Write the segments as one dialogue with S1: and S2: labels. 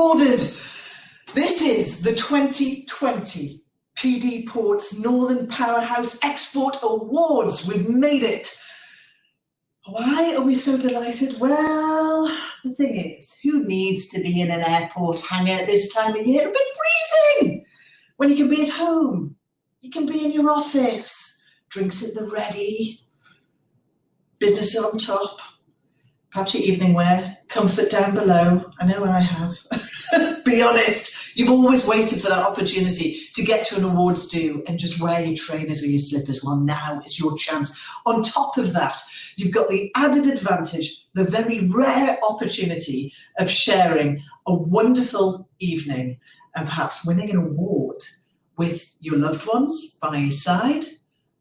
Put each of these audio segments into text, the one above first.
S1: awarded. This is the 2020 PD Port's Northern Powerhouse Export Awards. We've made it. Why are we so delighted? Well, the thing is, who needs to be in an airport hangar at this time of year? It'll be freezing when you can be at home. You can be in your office, drinks at the ready, business on top, perhaps your evening wear, comfort down below. I know I have. Be honest, you've always waited for that opportunity to get to an awards do and just wear your trainers or your slippers. Well, now is your chance. On top of that, you've got the added advantage, the very rare opportunity of sharing a wonderful evening and perhaps winning an award with your loved ones by your side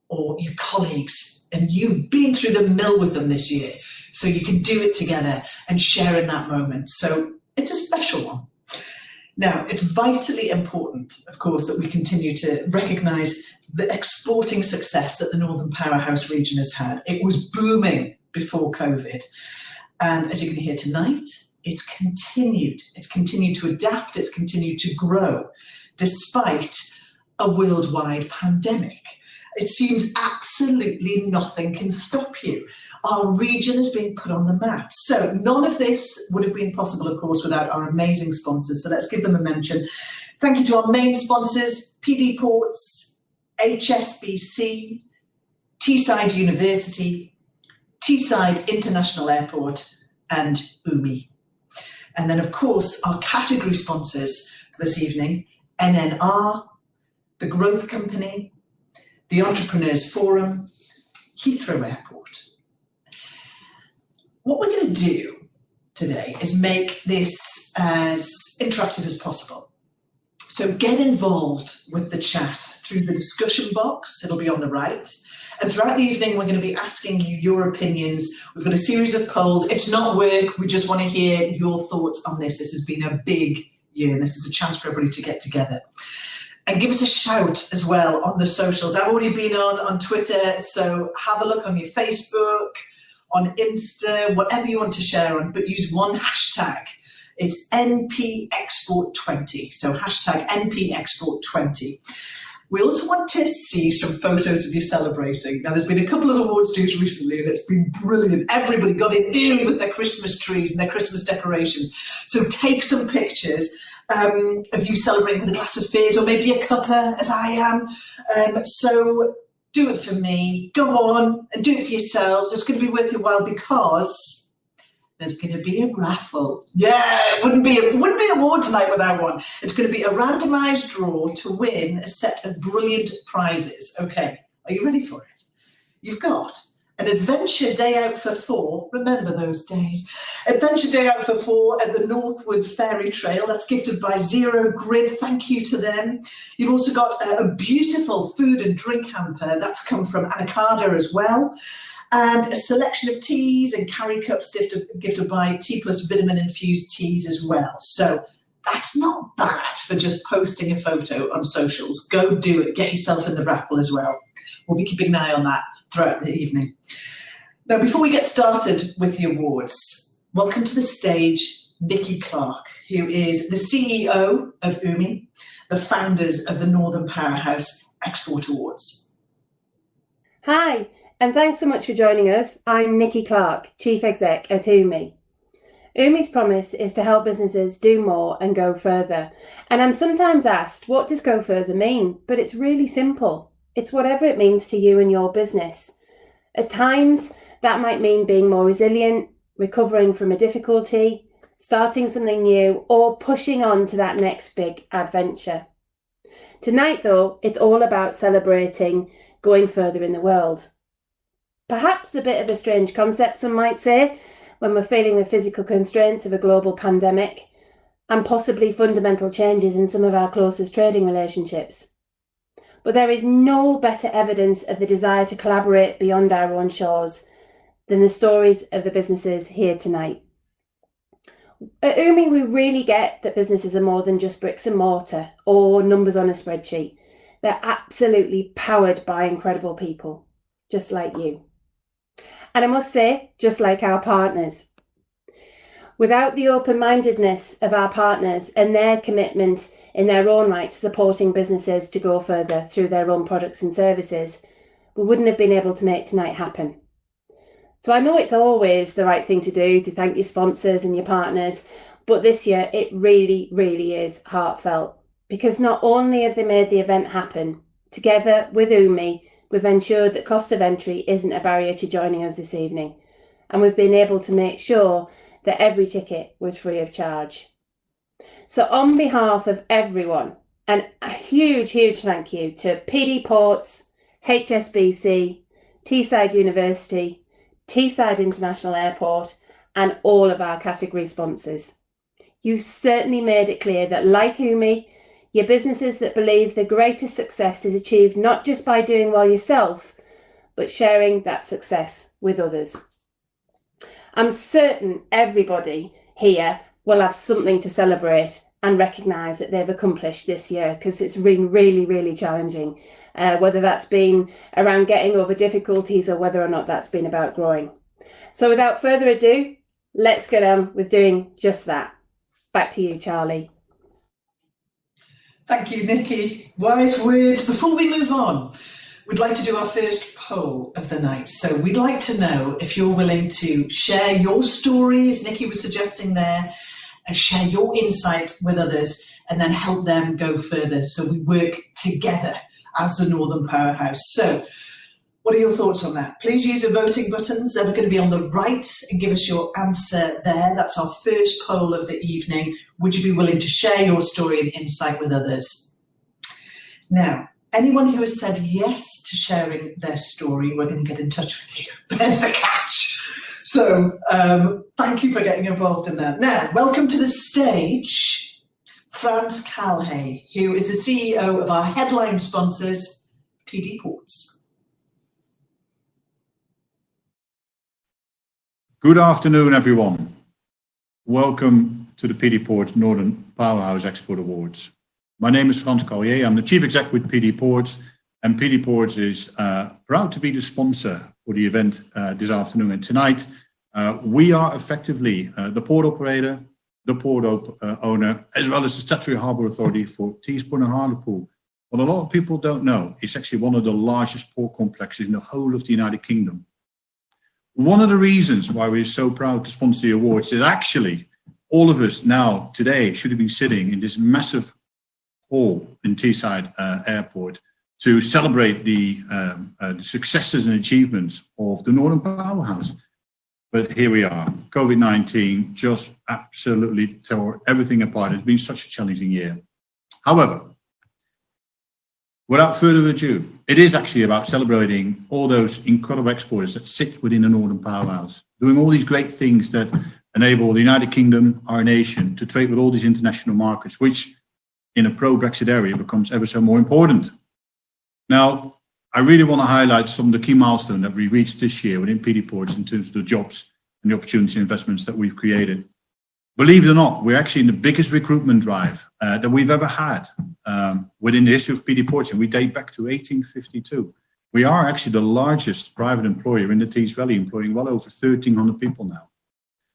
S1: or your colleagues, and you being through the mill with them this year. So you can do it together and share in that moment. So it's a special one. Now, it's vitally important, of course, that we continue to recognise the exporting success that the Northern Powerhouse region has had. It was booming before COVID. And as you're going to hear tonight, it's continued. It's continued to adapt. It's continued to grow despite a worldwide pandemic. It seems absolutely nothing can stop you. Our region is being put on the map. So none of this would have been possible, of course, without our amazing sponsors. So let's give them a mention. Thank you to our main sponsors, PD Ports, HSBC, Teesside University, Teesside International Airport, and UMI. And then, of course, our category sponsors for this evening, NNR, the Growth Company, the Entrepreneurs Forum, Heathrow Airport. What we're going to do today is make this as interactive as possible. So get involved with the chat through the discussion box. It'll be on the right. And throughout the evening, we're going to be asking you your opinions. We've got a series of polls. It's not work. We just want to hear your thoughts on this. This has been a big year, and this is a chance for everybody to get together. And give us a shout as well on the socials. I've already been on Twitter, so have a look on your Facebook, on Insta, whatever you want to share on, but use one hashtag. It's NPExport20, so hashtag NPExport20. We also want to see some photos of you celebrating. Now, there's been a couple of awards dues recently, and it's been brilliant. Everybody got in early with their Christmas trees and their Christmas decorations. So take some pictures of you celebrating with a glass of fizz, or maybe a cuppa, as I am. So do it for me. Go on and do it for yourselves. It's going to be worth your while because there's going to be a raffle. Yeah, it wouldn't be an awards night without one. It's going to be a randomised draw to win a set of brilliant prizes. Okay, are you ready for it? You've got an adventure day out for 4. Remember those days. Adventure day out for 4 at the Northwood Fairy Trail. That's gifted by Zero Grid. Thank you to them. You've also got a beautiful food and drink hamper. That's come from Anacarda as well. And a selection of teas and carry cups gifted by T+ Vitamin Infused teas as well. So that's not bad for just posting a photo on socials. Go do it. Get yourself in the raffle as well. We'll be keeping an eye on that throughout the evening. Now, before we get started with the awards, welcome to the stage Nikki Clark, who is the CEO of UMI, the founders of the Northern Powerhouse Export Awards.
S2: Hi, and thanks so much for joining us. I'm Nikki Clark, Chief Exec at UMI. UMI's promise is to help businesses do more and go further. And I'm sometimes asked, what does go further mean? But it's really simple. It's whatever it means to you and your business. At times, that might mean being more resilient, recovering from a difficulty, starting something new, or pushing on to that next big adventure. Tonight, though, it's all about celebrating going further in the world. Perhaps a bit of a strange concept, some might say, when we're feeling the physical constraints of a global pandemic and possibly fundamental changes in some of our closest trading relationships. But there is no better evidence of the desire to collaborate beyond our own shores than the stories of the businesses here tonight. At UMI, we really get that businesses are more than just bricks and mortar or numbers on a spreadsheet. They're absolutely powered by incredible people, just like you. And I must say, just like our partners. Without the open-mindedness of our partners and their commitment in their own right to supporting businesses to go further through their own products and services, we wouldn't have been able to make tonight happen. So I know it's always the right thing to do to thank your sponsors and your partners, but this year it really, really is heartfelt, because not only have they made the event happen, together with UMI, we've ensured that cost of entry isn't a barrier to joining us this evening, and we've been able to make sure that every ticket was free of charge. So on behalf of everyone, and a huge, huge thank you to PD Ports, HSBC, Teesside University, Teesside International Airport, and all of our category sponsors. You've certainly made it clear that, like UMI, you're businesses that believe the greatest success is achieved not just by doing well yourself, but sharing that success with others. I'm certain everybody here will have something to celebrate and recognise that they've accomplished this year, because it's been really, really challenging, whether that's been around getting over difficulties or whether or not that's been about growing. So without further ado, let's get on with doing just that. Back to you, Charlie.
S1: Thank you, Nikki. Wise words. Before we move on, we'd like to do our first poll of the night. So we'd like to know if you're willing to share your story, as Nikki was suggesting there, and share your insight with others, and then help them go further. So we work together as the Northern Powerhouse. So what are your thoughts on that? Please use the voting buttons. They're going to be on the right, and give us your answer there. That's our first poll of the evening. Would you be willing to share your story and insight with others? Now, anyone who has said yes to sharing their story, we're going to get in touch with you. There's the catch. So thank you for getting involved in that. Now, welcome to the stage, Frans Calhay, who is the CEO of our headline sponsors, PD Ports.
S3: Good afternoon, everyone. Welcome to the PD Ports Northern Powerhouse Export Awards. My name is Frans Calhay. I'm the Chief Exec with PD Ports, and PD Ports is proud to be the sponsor for the event this afternoon and tonight. We are effectively the port operator, the port owner, as well as the statutory harbour authority for Teesport and Hartlepool. What a lot of people don't know, it's actually one of the largest port complexes in the whole of the United Kingdom. One of the reasons why we're so proud to sponsor the awards is actually all of us now today should have been sitting in this massive hall in Teesside Airport to celebrate the successes and achievements of the Northern Powerhouse. But here we are. COVID-19 just absolutely tore everything apart. It's been such a challenging year. However, without further ado, it is actually about celebrating all those incredible exporters that sit within the Northern Powerhouse, doing all these great things that enable the United Kingdom, our nation, to trade with all these international markets, which in a pro-Brexit area becomes ever so more important. Now, I really want to highlight some of the key milestones that we reached this year within PD Ports in terms of the jobs and the opportunity investments that we've created. Believe it or not, we're actually in the biggest recruitment drive that we've ever had within the history of PD Ports, and we date back to 1852. We are actually the largest private employer in the Tees Valley, employing well over 1,300 people now.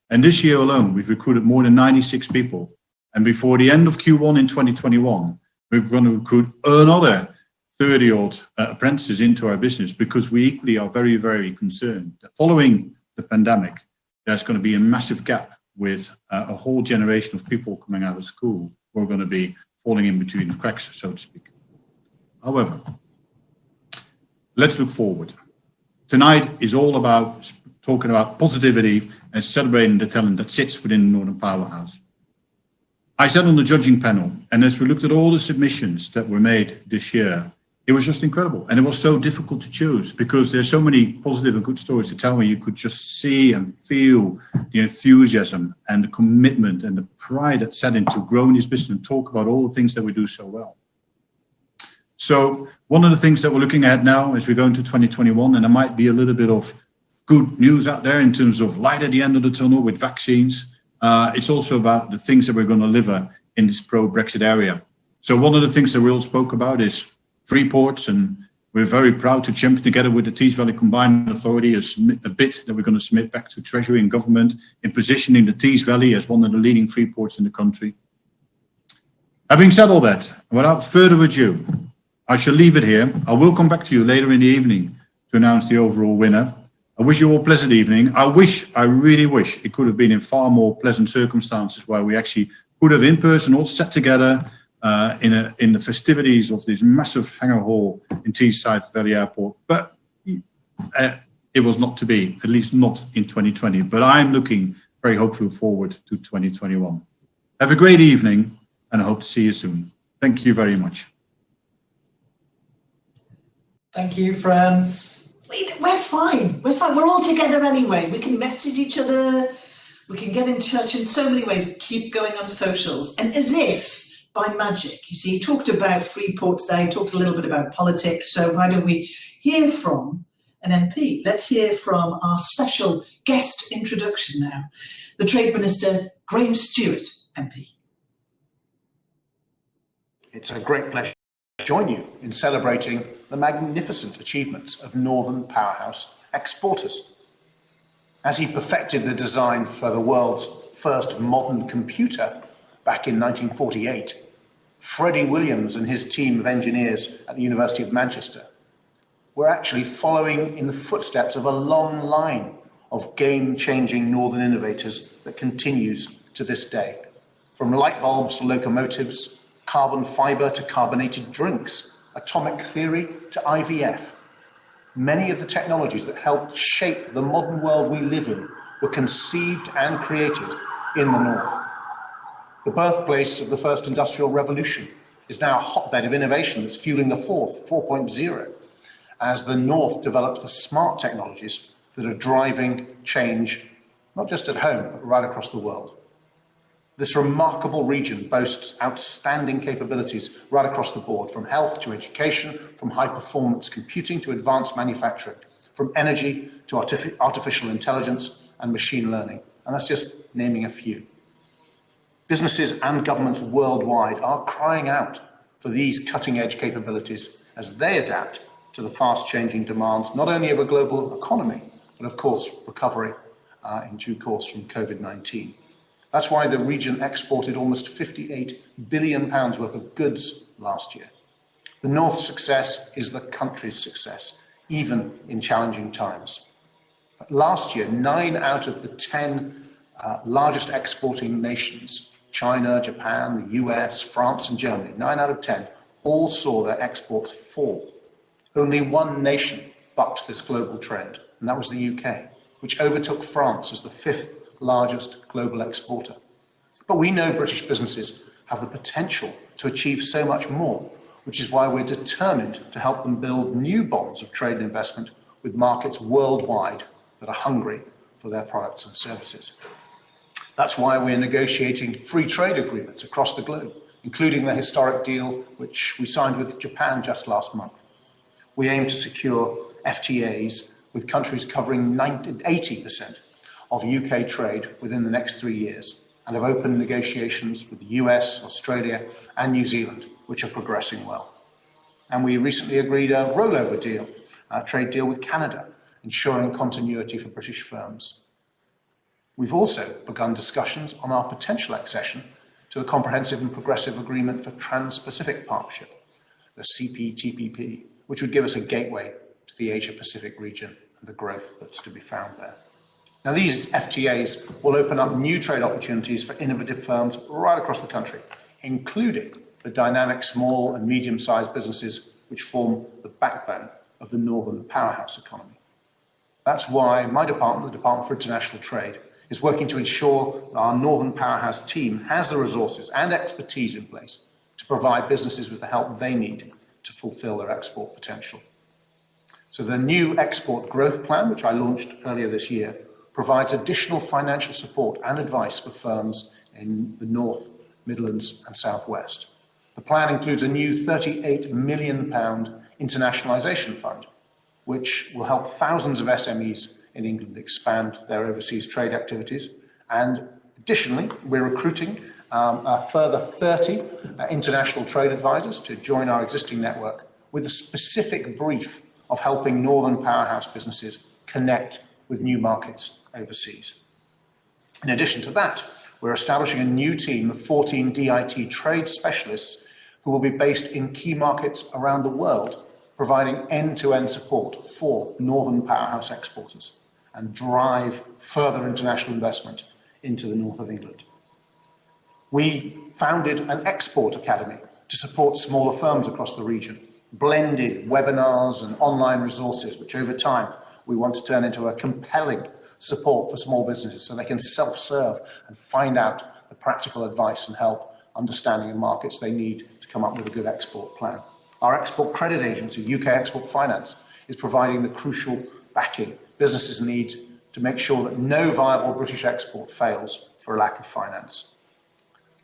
S3: And this year alone, we've recruited more than 96 people. And before the end of Q1 in 2021, we're going to recruit another 30-odd apprentices into our business, because we equally are very, very concerned that following the pandemic, there's going to be a massive gap with a whole generation of people coming out of school who are going to be falling in between the cracks, so to speak. However, let's look forward. Tonight is all about talking about positivity and celebrating the talent that sits within the Northern Powerhouse. I sat on the judging panel, and as we looked at all the submissions that were made this year, it was just incredible. And it was so difficult to choose, because there's so many positive and good stories to tell me. You could just see and feel the enthusiasm and the commitment and the pride that set into growing this business and talk about all the things that we do so well. So one of the things that we're looking at now as we go into 2021, and there might be a little bit of good news out there in terms of light at the end of the tunnel with vaccines. It's also about the things that we're going to deliver in this pro-Brexit area. So one of the things that we all spoke about is free ports, and We're very proud to champion together with the Tees Valley Combined Authority a bit that we're going to submit back to Treasury and Government in positioning the Tees Valley as one of the leading free ports in the country. Having said all that, without further ado, I shall leave it here. I will come back to you later in the evening to announce the overall winner. I wish you all a pleasant evening. I really wish it could have been in far more pleasant circumstances where we actually could have in person all sat together in the festivities of this massive hangar hall in Teesside Valley Airport. But it was not to be, at least not in 2020. But I'm looking very hopefully forward to 2021. Have a great evening, and I hope to see you soon. Thank you very much.
S1: Thank you, friends. We're fine. We're fine. We're all together anyway. We can message each other. We can get in touch in so many ways. Keep going on socials. And as if by magic, you see, you talked about free ports there. You talked a little bit about politics. So why don't we hear from an MP? Let's hear from our special guest introduction now, the Trade Minister, Graham Stewart, MP.
S4: It's a great pleasure to join you in celebrating the magnificent achievements of Northern Powerhouse exporters. As he perfected the design for the world's first modern computer back in 1948, Freddie Williams and his team of engineers at the University of Manchester were actually following in the footsteps of a long line of game-changing Northern innovators that continues to this day. From light bulbs to locomotives, carbon fiber to carbonated drinks, atomic theory to IVF. Many of the technologies that helped shape the modern world we live in were conceived and created in the North. The birthplace of the first industrial revolution is now a hotbed of innovation that's fueling the fourth, 4.0, as the North develops the smart technologies that are driving change, not just at home, but right across the world. This remarkable region boasts outstanding capabilities right across the board, from health to education, from high-performance computing to advanced manufacturing, from energy to artificial intelligence and machine learning. And that's just naming a few. Businesses and governments worldwide are crying out for these cutting-edge capabilities as they adapt to the fast-changing demands, not only of a global economy, but of course, recovery in due course from COVID-19. That's why the region exported almost £58 billion worth of goods last year. The North's success is the country's success, even in challenging times. But last year, 9 out of the 10 largest exporting nations, China, Japan, the US, France, and Germany, 9 out of 10, all saw their exports fall. Only one nation bucked this global trend, and that was the UK, which overtook France as the 5th largest global exporter. But we know British businesses have the potential to achieve so much more, which is why we're determined to help them build new bonds of trade and investment with markets worldwide that are hungry for their products and services. That's why we're negotiating free trade agreements across the globe, including the historic deal which we signed with Japan just last month. We aim to secure FTAs with countries covering 80% of UK trade within the next 3 years, and have opened negotiations with the US, Australia, and New Zealand, which are progressing well. And we recently agreed a rollover deal, a trade deal with Canada, ensuring continuity for British firms. We've also begun discussions on our potential accession to the Comprehensive and Progressive Agreement for Trans-Pacific Partnership, the CPTPP, which would give us a gateway to the Asia-Pacific region and the growth that's to be found there. Now, these FTAs will open up new trade opportunities for innovative firms right across the country, including the dynamic small and medium-sized businesses which form the backbone of the Northern Powerhouse economy. That's why my department, the Department for International Trade, is working to ensure that our Northern Powerhouse team has the resources and expertise in place to provide businesses with the help they need to fulfill their export potential. So the new export growth plan, which I launched earlier this year, provides additional financial support and advice for firms in the North, Midlands and South West. The plan includes a new £38 million internationalisation fund, which will help thousands of SMEs in England expand their overseas trade activities. And additionally, we're recruiting a further 30 international trade advisors to join our existing network, with a specific brief of helping Northern Powerhouse businesses connect with new markets overseas. In addition to that, we're establishing a new team of 14 DIT trade specialists who will be based in key markets around the world, providing end-to-end support for Northern Powerhouse exporters and drive further international investment into the north of England. We founded an export academy to support smaller firms across the region, blended webinars and online resources, which over time we want to turn into a compelling support for small businesses so they can self-serve and find out the practical advice and help understanding the markets they need to come up with a good export plan. Our export credit agency, UK Export Finance, is providing the crucial backing businesses need to make sure that no viable British export fails for a lack of finance.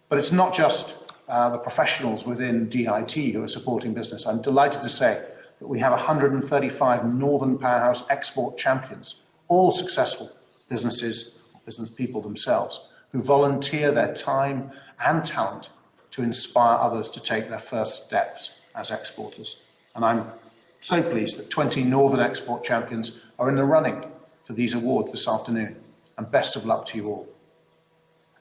S4: But it's not just the professionals within DIT who are supporting business. I'm delighted to say that we have 135 Northern Powerhouse export champions, all successful business people themselves, who volunteer their time and talent to inspire others to take their first steps as exporters. And I'm so pleased that 20 Northern export champions are in the running for these awards this afternoon, and best of luck to you all.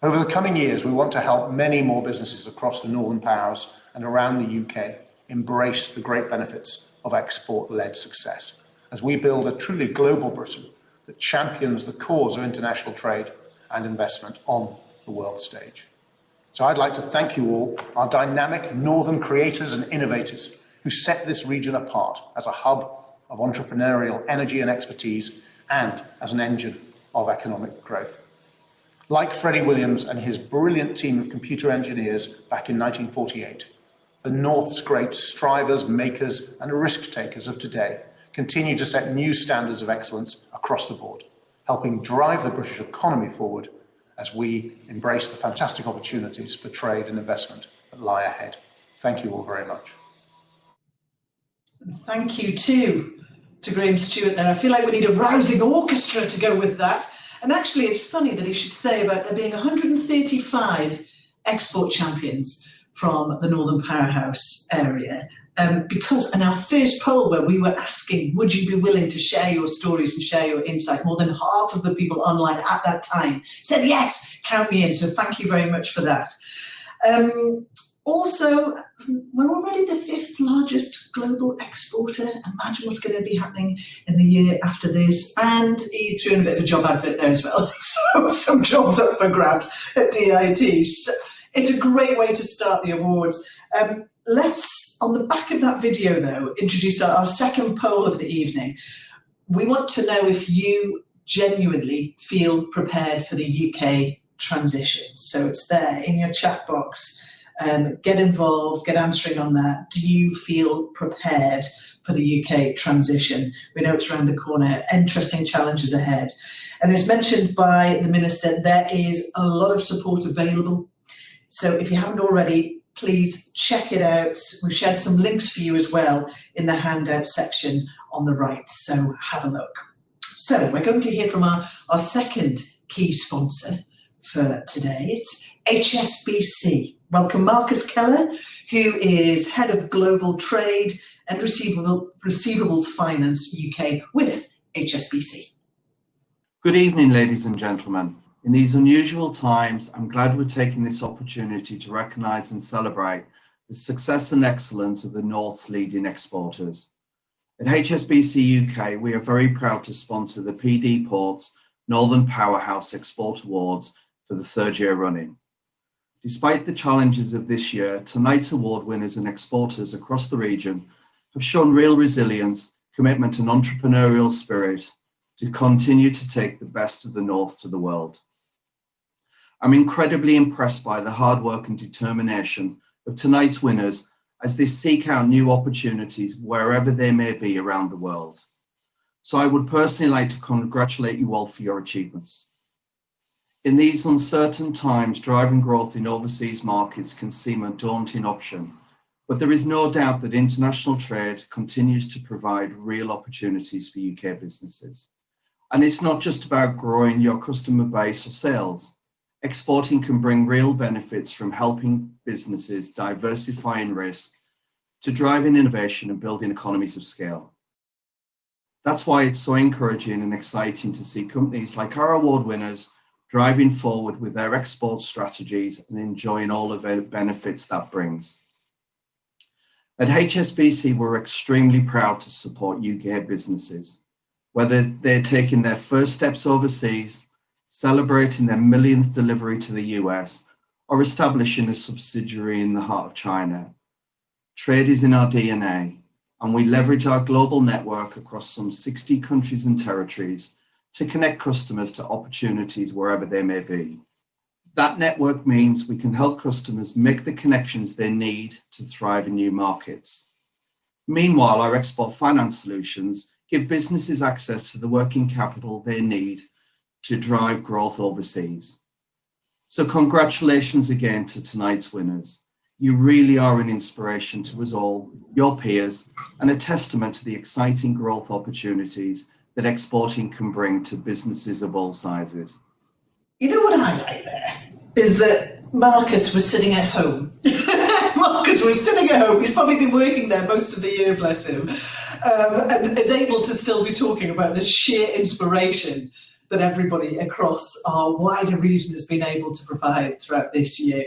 S4: Over the coming years, we want to help many more businesses across the Northern Powerhouse and around the UK embrace the great benefits of export-led success as we build a truly global Britain that champions the cause of international trade and investment on the world stage. So I'd like to thank you all, our dynamic Northern creators and innovators who set this region apart as a hub of entrepreneurial energy and expertise and as an engine of economic growth. Like Freddie Williams and his brilliant team of computer engineers back in 1948, the North's great strivers, makers, and risk takers of today continue to set new standards of excellence across the board, helping drive the British economy forward as we embrace the fantastic opportunities for trade and investment that lie ahead. Thank you all very much.
S1: Thank you too to Graham Stewart there. I feel like we need a rousing orchestra to go with that. And actually, it's funny that he should say about there being 135 export champions from the Northern Powerhouse area. Because in our first poll where we were asking, would you be willing to share your stories and share your insight, more than half of the people online at that time said, yes, count me in. So thank you very much for that. Also, we're already the 5th largest global exporter. Imagine what's going to be happening in the year after this. And he threw in a bit of a job advert there as well. So some jobs up for grabs at DIT. So it's a great way to start the awards. Let's, on the back of that video though, introduce our second poll of the evening. We want to know if you genuinely feel prepared for the UK transition. So it's there in your chat box. Get involved, get answering on that. Do you feel prepared for the UK transition? We know it's around the corner, interesting challenges ahead. And as mentioned by the Minister, there is a lot of support available. So if you haven't already, please check it out. We've shared some links for you as well in the handout section on the right, so have a look. So we're going to hear from our second key sponsor for today. It's HSBC. Welcome Marcus Keller, who is Head of Global Trade and Receivables Finance UK with HSBC.
S5: Good evening, ladies and gentlemen. In these unusual times, I'm glad we're taking this opportunity to recognise and celebrate the success and excellence of the North's leading exporters. At HSBC UK, we are very proud to sponsor the PD Ports Northern Powerhouse Export Awards for the 3rd year running. Despite the challenges of this year, tonight's award winners and exporters across the region have shown real resilience, commitment and entrepreneurial spirit to continue to take the best of the North to the world. I'm incredibly impressed by the hard work and determination of tonight's winners as they seek out new opportunities wherever they may be around the world. So I would personally like to congratulate you all for your achievements. In these uncertain times, driving growth in overseas markets can seem a daunting option, but there is no doubt that international trade continues to provide real opportunities for UK businesses. And it's not just about growing your customer base or sales. Exporting can bring real benefits from helping businesses diversify in risk, to driving innovation and building economies of scale. That's why it's so encouraging and exciting to see companies like our award winners driving forward with their export strategies and enjoying all of the benefits that brings. At HSBC, we're extremely proud to support UK businesses, whether they're taking their first steps overseas, celebrating their millionth delivery to the US, or establishing a subsidiary in the heart of China. Trade is in our DNA, and we leverage our global network across some 60 countries and territories to connect customers to opportunities wherever they may be. That network means we can help customers make the connections they need to thrive in new markets. Meanwhile, our export finance solutions give businesses access to the working capital they need to drive growth overseas. So congratulations again to tonight's winners. You really are an inspiration to us all, your peers, and a testament to the exciting growth opportunities that exporting can bring to businesses of all sizes.
S1: You know what I like there is that Marcus was sitting at home. Marcus was sitting at home. He's probably been working there most of the year, bless him, and is able to still be talking about the sheer inspiration that everybody across our wider region has been able to provide throughout this year.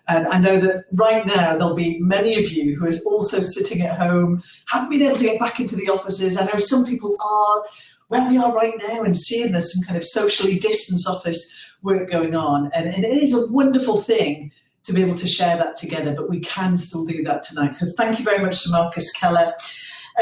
S1: And I know that right now there'll be many of you who are also sitting at home, haven't been able to get back into the offices. I know some people are where we are right now and seeing there's some kind of socially distanced office work going on. And it is a wonderful thing to be able to share that together, but we can still do that tonight. So thank you very much to Marcus Keller.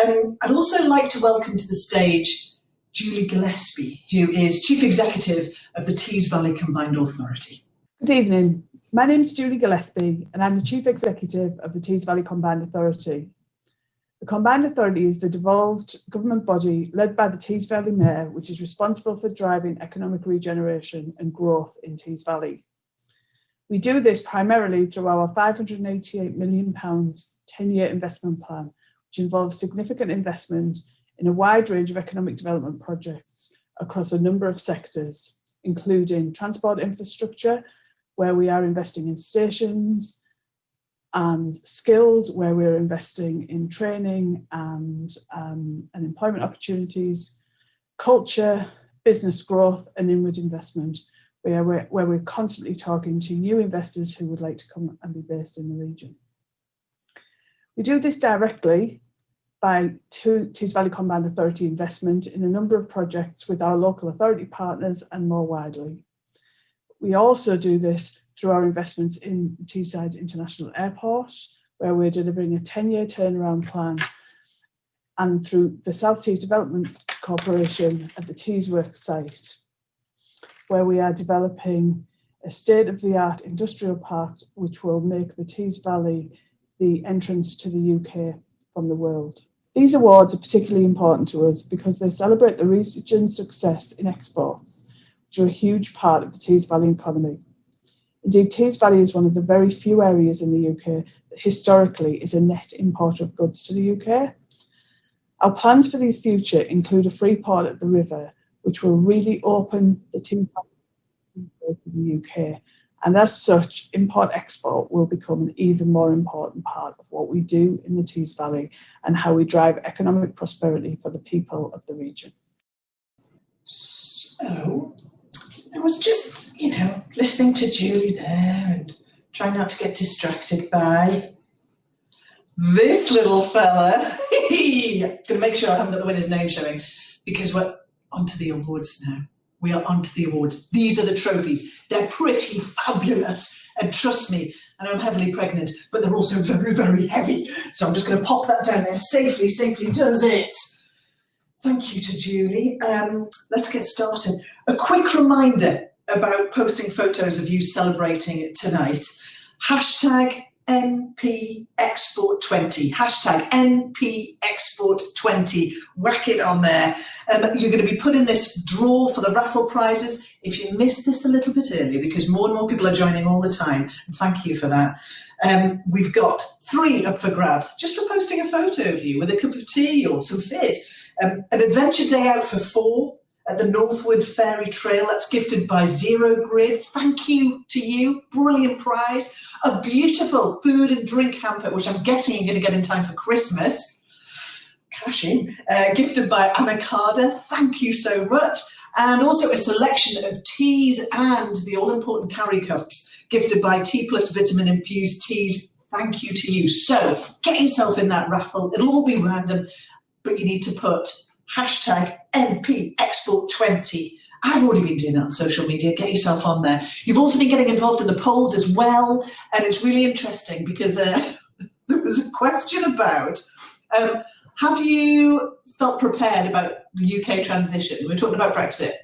S1: I'd also like to welcome to the stage Julie Gillespie, who is Chief Executive of the Tees Valley Combined Authority.
S6: Good evening. My name is Julie Gillespie and I'm the Chief Executive of the Tees Valley Combined Authority. The Combined Authority is the devolved government body led by the Tees Valley Mayor, which is responsible for driving economic regeneration and growth in Tees Valley. We do this primarily through our £588 million 10-year investment plan, which involves significant investment in a wide range of economic development projects across a number of sectors, including transport infrastructure, where we are investing in stations, and skills, where we're investing in training and employment opportunities, culture, business growth, and inward investment, where we're constantly talking to new investors who would like to come and be based in the region. We do this directly by Tees Valley Combined Authority investment in a number of projects with our local authority partners and more widely. We also do this through our investments in Teesside International Airport, where we're delivering a 10-year turnaround plan, and through the South Tees Development Corporation at the Tees Work site, where we are developing a state-of-the-art industrial park which will make the Tees Valley the entrance to the UK from the world. These awards are particularly important to us because they celebrate the region's success in exports, which are a huge part of the Tees Valley economy. Indeed, Tees Valley is one of the very few areas in the UK that historically is a net importer of goods to the UK. Our plans for the future include a free port at the river, which will really open the Tees Valley to the UK. And as such, import-export will become an even more important part of what we do in the Tees Valley and how we drive economic prosperity for the people of the region.
S1: So, I was just, listening to Julie there and trying not to get distracted by this little fella. Going to make sure I haven't got the winner's name showing, because we're onto the awards now. We are onto the awards. These are the trophies. They're pretty fabulous. And trust me, and I'm heavily pregnant, but they're also very, very heavy. So I'm just going to pop that down there. Safely does it. Thank you to Julie. Let's get started. A quick reminder about posting photos of you celebrating it tonight. Hashtag NPExport20. Hashtag NPExport20. Whack it on there. You're going to be put in this draw for the raffle prizes. If you missed this a little bit early, because more and more people are joining all the time, and thank you for that. We've got 3 up for grabs, just for posting a photo of you with a cup of tea or some fizz. An adventure day out for 4, at the Northwood Fairy Trail. That's gifted by Zero Grid. Thank you to you. Brilliant prize. A beautiful food and drink hamper, which I'm guessing you're going to get in time for Christmas. Cash in. Gifted by Anakada. Thank you so much. And also a selection of teas and the all-important carry cups, gifted by T Plus Vitamin Infused Teas. Thank you to you. So get yourself in that raffle. It'll all be random, but you need to put hashtag NPExport20. I've already been doing that on social media. Get yourself on there. You've also been getting involved in the polls as well. And it's really interesting because there was a question about, have you felt prepared about the UK transition? We were talking about Brexit.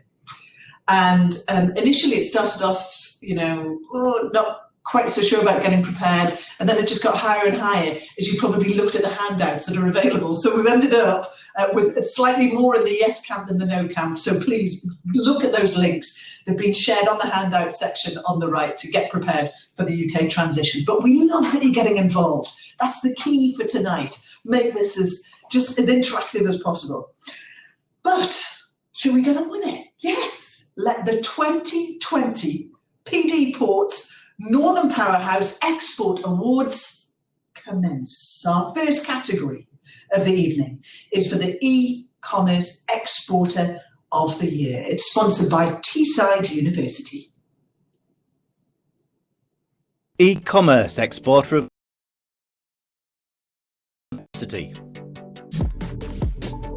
S1: And initially it started off, not quite so sure about getting prepared. And then it just got higher and higher as you probably looked at the handouts that are available. So we've ended up with slightly more in the yes camp than the no camp. So please look at those links. They've been shared on the handout section on the right to get prepared for the UK transition. But we love that you're getting involved. That's the key for tonight. Make this as interactive as possible. But should we get on with it? Yes. Let the 2020 PD Ports Northern Powerhouse Export Awards commence. Our first category of the evening is for the E-Commerce Exporter of the Year. It's sponsored by Teesside University.
S7: E-Commerce Exporter of University.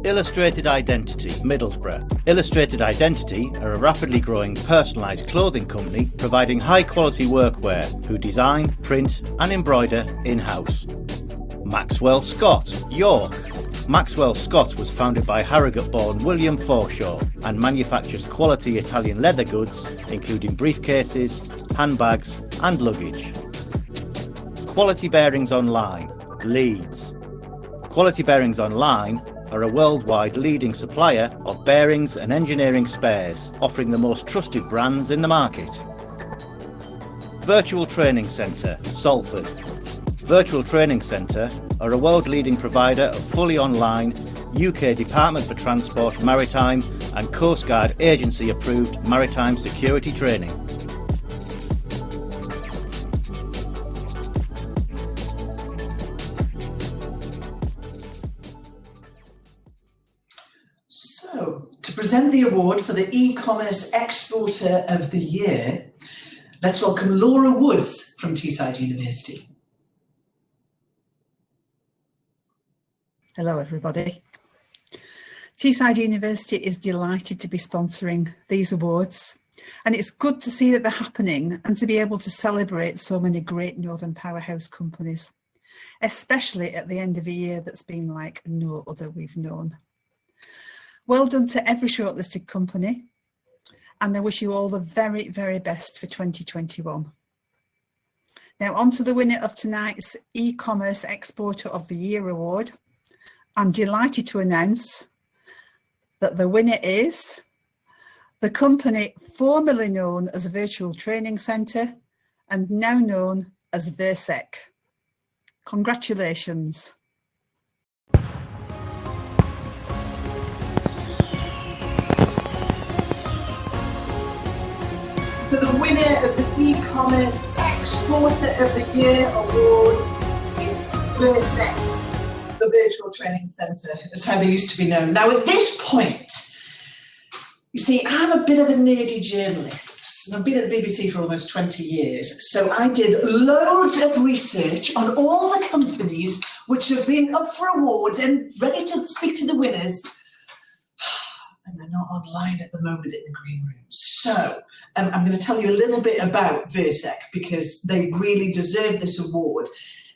S7: Illustrated Identity, Middlesbrough. Illustrated Identity are a rapidly growing personalised clothing company providing high-quality workwear who design, print and embroider in-house. Maxwell Scott, York. Maxwell Scott was founded by Harrogate-born William Forshaw and manufactures quality Italian leather goods including briefcases, handbags and luggage. Quality Bearings Online, Leeds. Quality Bearings Online are a worldwide leading supplier of bearings and engineering spares, offering the most trusted brands in the market. Virtual Training Centre, Salford. Virtual Training Centre are a world-leading provider of fully online UK Department for Transport, Maritime and Coast Guard agency-approved maritime security training.
S1: So, to present the award for the E-Commerce Exporter of the Year, let's welcome Laura Woods from Teesside University.
S8: Hello everybody. Teesside University is delighted to be sponsoring these awards, and it's good to see that they're happening and to be able to celebrate so many great Northern Powerhouse companies, especially at the end of a year that's been like no other we've known. Well done to every shortlisted company, and I wish you all the very, very best for 2021. Now on to the winner of tonight's E-Commerce Exporter of the Year award. I'm delighted to announce that the winner is the company formerly known as Virtual Training Centre and now known as VIRSEC. Congratulations.
S1: So the winner of the E-Commerce Exporter of the Year award is VIRSEC. The Virtual Training Centre is how they used to be known. Now at this point, you see, I'm a bit of a nerdy journalist, and I've been at the BBC for almost 20 years. So I did loads of research on all the companies which have been up for awards and ready to speak to the winners. And they're not online at the moment in the green room. So I'm going to tell you a little bit about VIRSEC because they really deserve this award.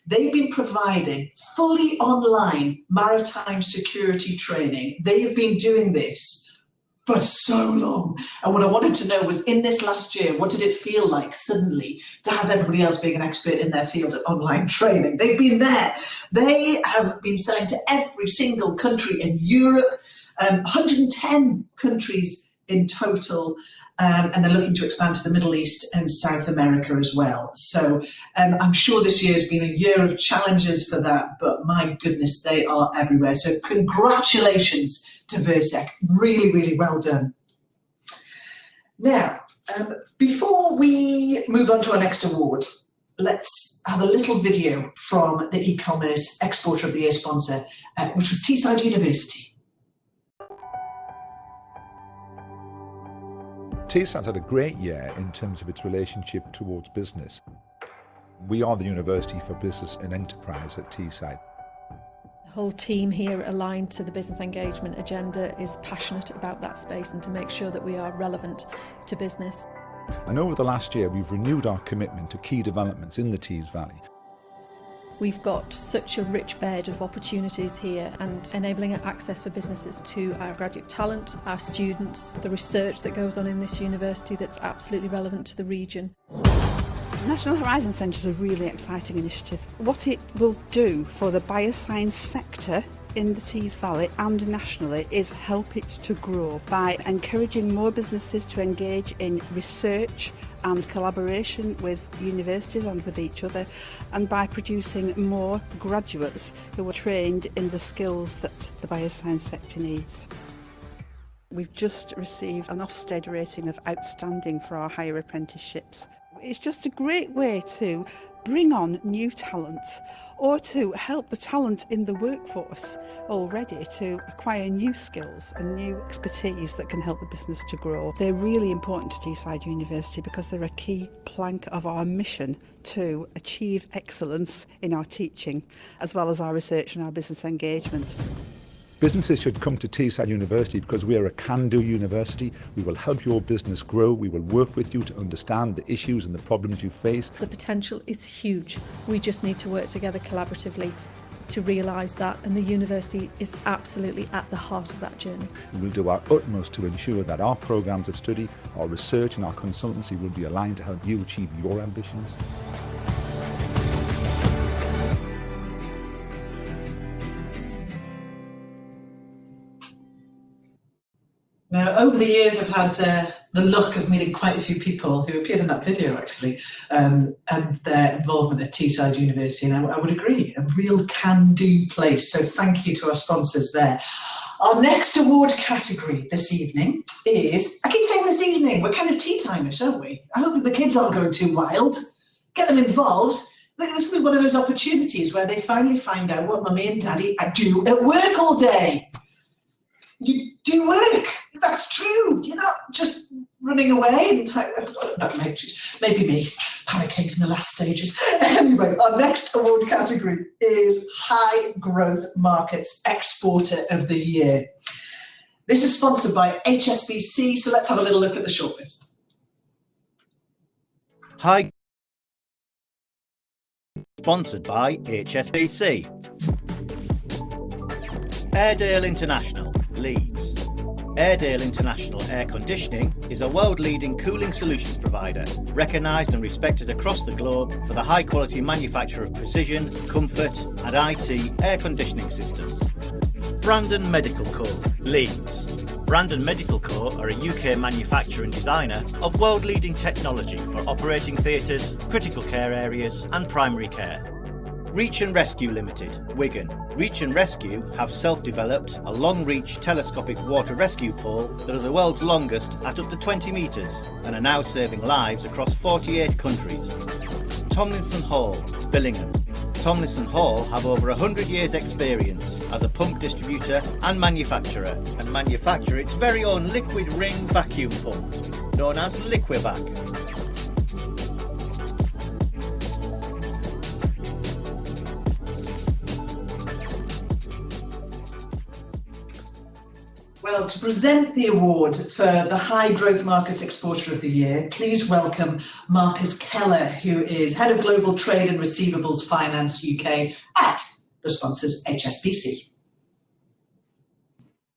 S1: They've been providing fully online maritime security training. They have been doing this for so long. And what I wanted to know was, in this last year, what did it feel like suddenly to have everybody else being an expert in their field at online training? They've been there. They have been selling to every single country in Europe, 110 countries in total. And they're looking to expand to the Middle East and South America as well. So I'm sure this year has been a year of challenges for that, but my goodness, they are everywhere. So congratulations to VIRSEC. Really, really well done. Now, before we move on to our next award, let's have a little video from the e-commerce Exporter of the Year sponsor, which was Teesside University.
S9: Teesside had a great year in terms of its relationship towards business. We are the University for Business and Enterprise at Teesside.
S10: The whole team here aligned to the business engagement agenda is passionate about that space and to make sure that we are relevant to business.
S9: And over the last year, we've renewed our commitment to key developments in the Tees Valley.
S10: We've got such a rich bed of opportunities here and enabling access for businesses to our graduate talent, our students, the research that goes on in this university that's absolutely relevant to the region.
S11: The National Horizon Centre is a really exciting initiative. What it will do for the bioscience sector in the Tees Valley and nationally is help it to grow by encouraging more businesses to engage in research and collaboration with universities and with each other, and by producing more graduates who are trained in the skills that the bioscience sector needs. We've just received an Ofsted rating of outstanding for our higher apprenticeships. It's just a great way to bring on new talent or to help the talent in the workforce already to acquire new skills and new expertise that can help the business to grow. They're really important to Teesside University because they're a key plank of our mission to achieve excellence in our teaching as well as our research and our business engagement.
S9: Businesses should come to Teesside University because we are a can-do university. We will help your business grow. We will work with you to understand the issues and the problems you face.
S10: The potential is huge. We just need to work together collaboratively to realise that, and the university is absolutely at the heart of that journey.
S9: We will do our utmost to ensure that our programmes of study, our research and our consultancy will be aligned to help you achieve your ambitions.
S1: Now, over the years, I've had the luck of meeting quite a few people who appeared in that video, actually, and their involvement at Teesside University. And I would agree, a real can-do place. So thank you to our sponsors there. Our next award category this evening is, I keep saying this evening, we're kind of tea timers, aren't we? I hope the kids aren't going too wild. Get them involved. This will be one of those opportunities where they finally find out what mummy and daddy do at work all day. You do work, that's true. You're not just running away. Maybe me, panicking in the last stages. Anyway, our next award category is High Growth Markets Exporter of the Year. This is sponsored by HSBC, so let's have a little look at the shortlist.
S7: High sponsored by HSBC. Airedale International, Leeds. Airedale International Air Conditioning is a world-leading cooling solutions provider, recognised and respected across the globe for the high-quality manufacture of precision, comfort and IT air conditioning systems. Brandon Medical Co, Leeds. Brandon Medical Co are a UK manufacturer and designer of world-leading technology for operating theatres, critical care areas and primary care. Reach and Rescue Limited, Wigan. Reach and Rescue have self-developed a long-reach telescopic water rescue pole that are the world's longest at up to 20 metres and are now saving lives across 48 countries. Tomlinson Hall, Billingham. Tomlinson Hall have over 100 years experience as a pump distributor and manufacturer and manufacture its very own liquid ring vacuum pump, known as Liquivac.
S1: Well, to present the award for the High Growth Markets Exporter of the Year, please welcome Marcus Keller, who is Head of Global Trade and Receivables Finance UK at the sponsors HSBC.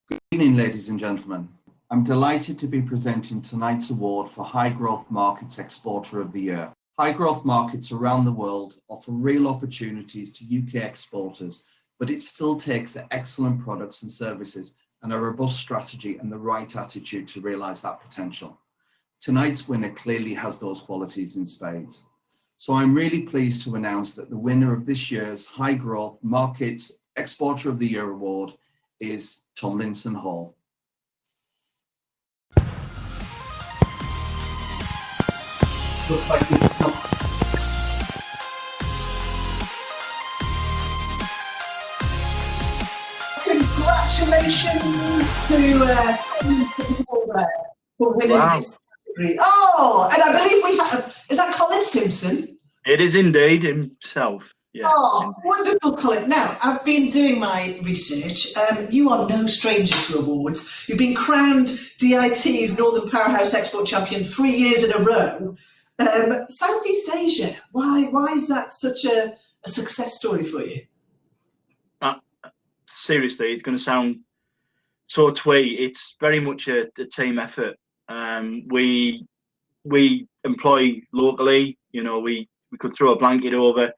S5: Good evening, ladies and gentlemen. I'm delighted to be presenting tonight's award for High Growth Markets Exporter of the Year. High growth markets around the world offer real opportunities to UK exporters, but it still takes excellent products and services and a robust strategy and the right attitude to realise that potential. Tonight's winner clearly has those qualities in spades. So I'm really pleased to announce that the winner of this year's High Growth Markets Exporter of the Year award is Tomlinson Hall.
S1: look like we've got. Congratulations to Tomlinson for winning this category. Oh, and I believe we have, is that Colin Simpson?
S12: It is indeed himself. Yeah,
S1: oh, wonderful, Colin. Now, I've been doing my research. You are no stranger to awards. You've been crowned DIT's Northern Powerhouse Export Champion 3 years in a row. Southeast Asia, why is that such a success story for you?
S12: Seriously, it's going to sound so twee. It's very much a team effort. We employ locally. You know, we could throw a blanket over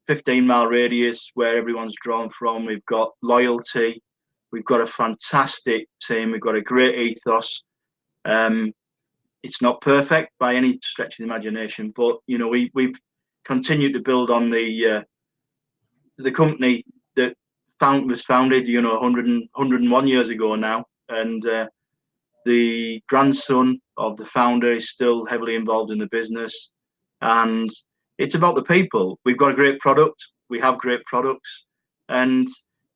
S12: 15-mile radius where everyone's drawn from. We've got loyalty. We've got a fantastic team. We've got a great ethos. It's not perfect by any stretch of the imagination, but you know, we've continued to build on the company that was founded, you know, 101 years ago now, and the grandson of the founder is still heavily involved in the business, and it's about the people. We've got a great product. We have great products, and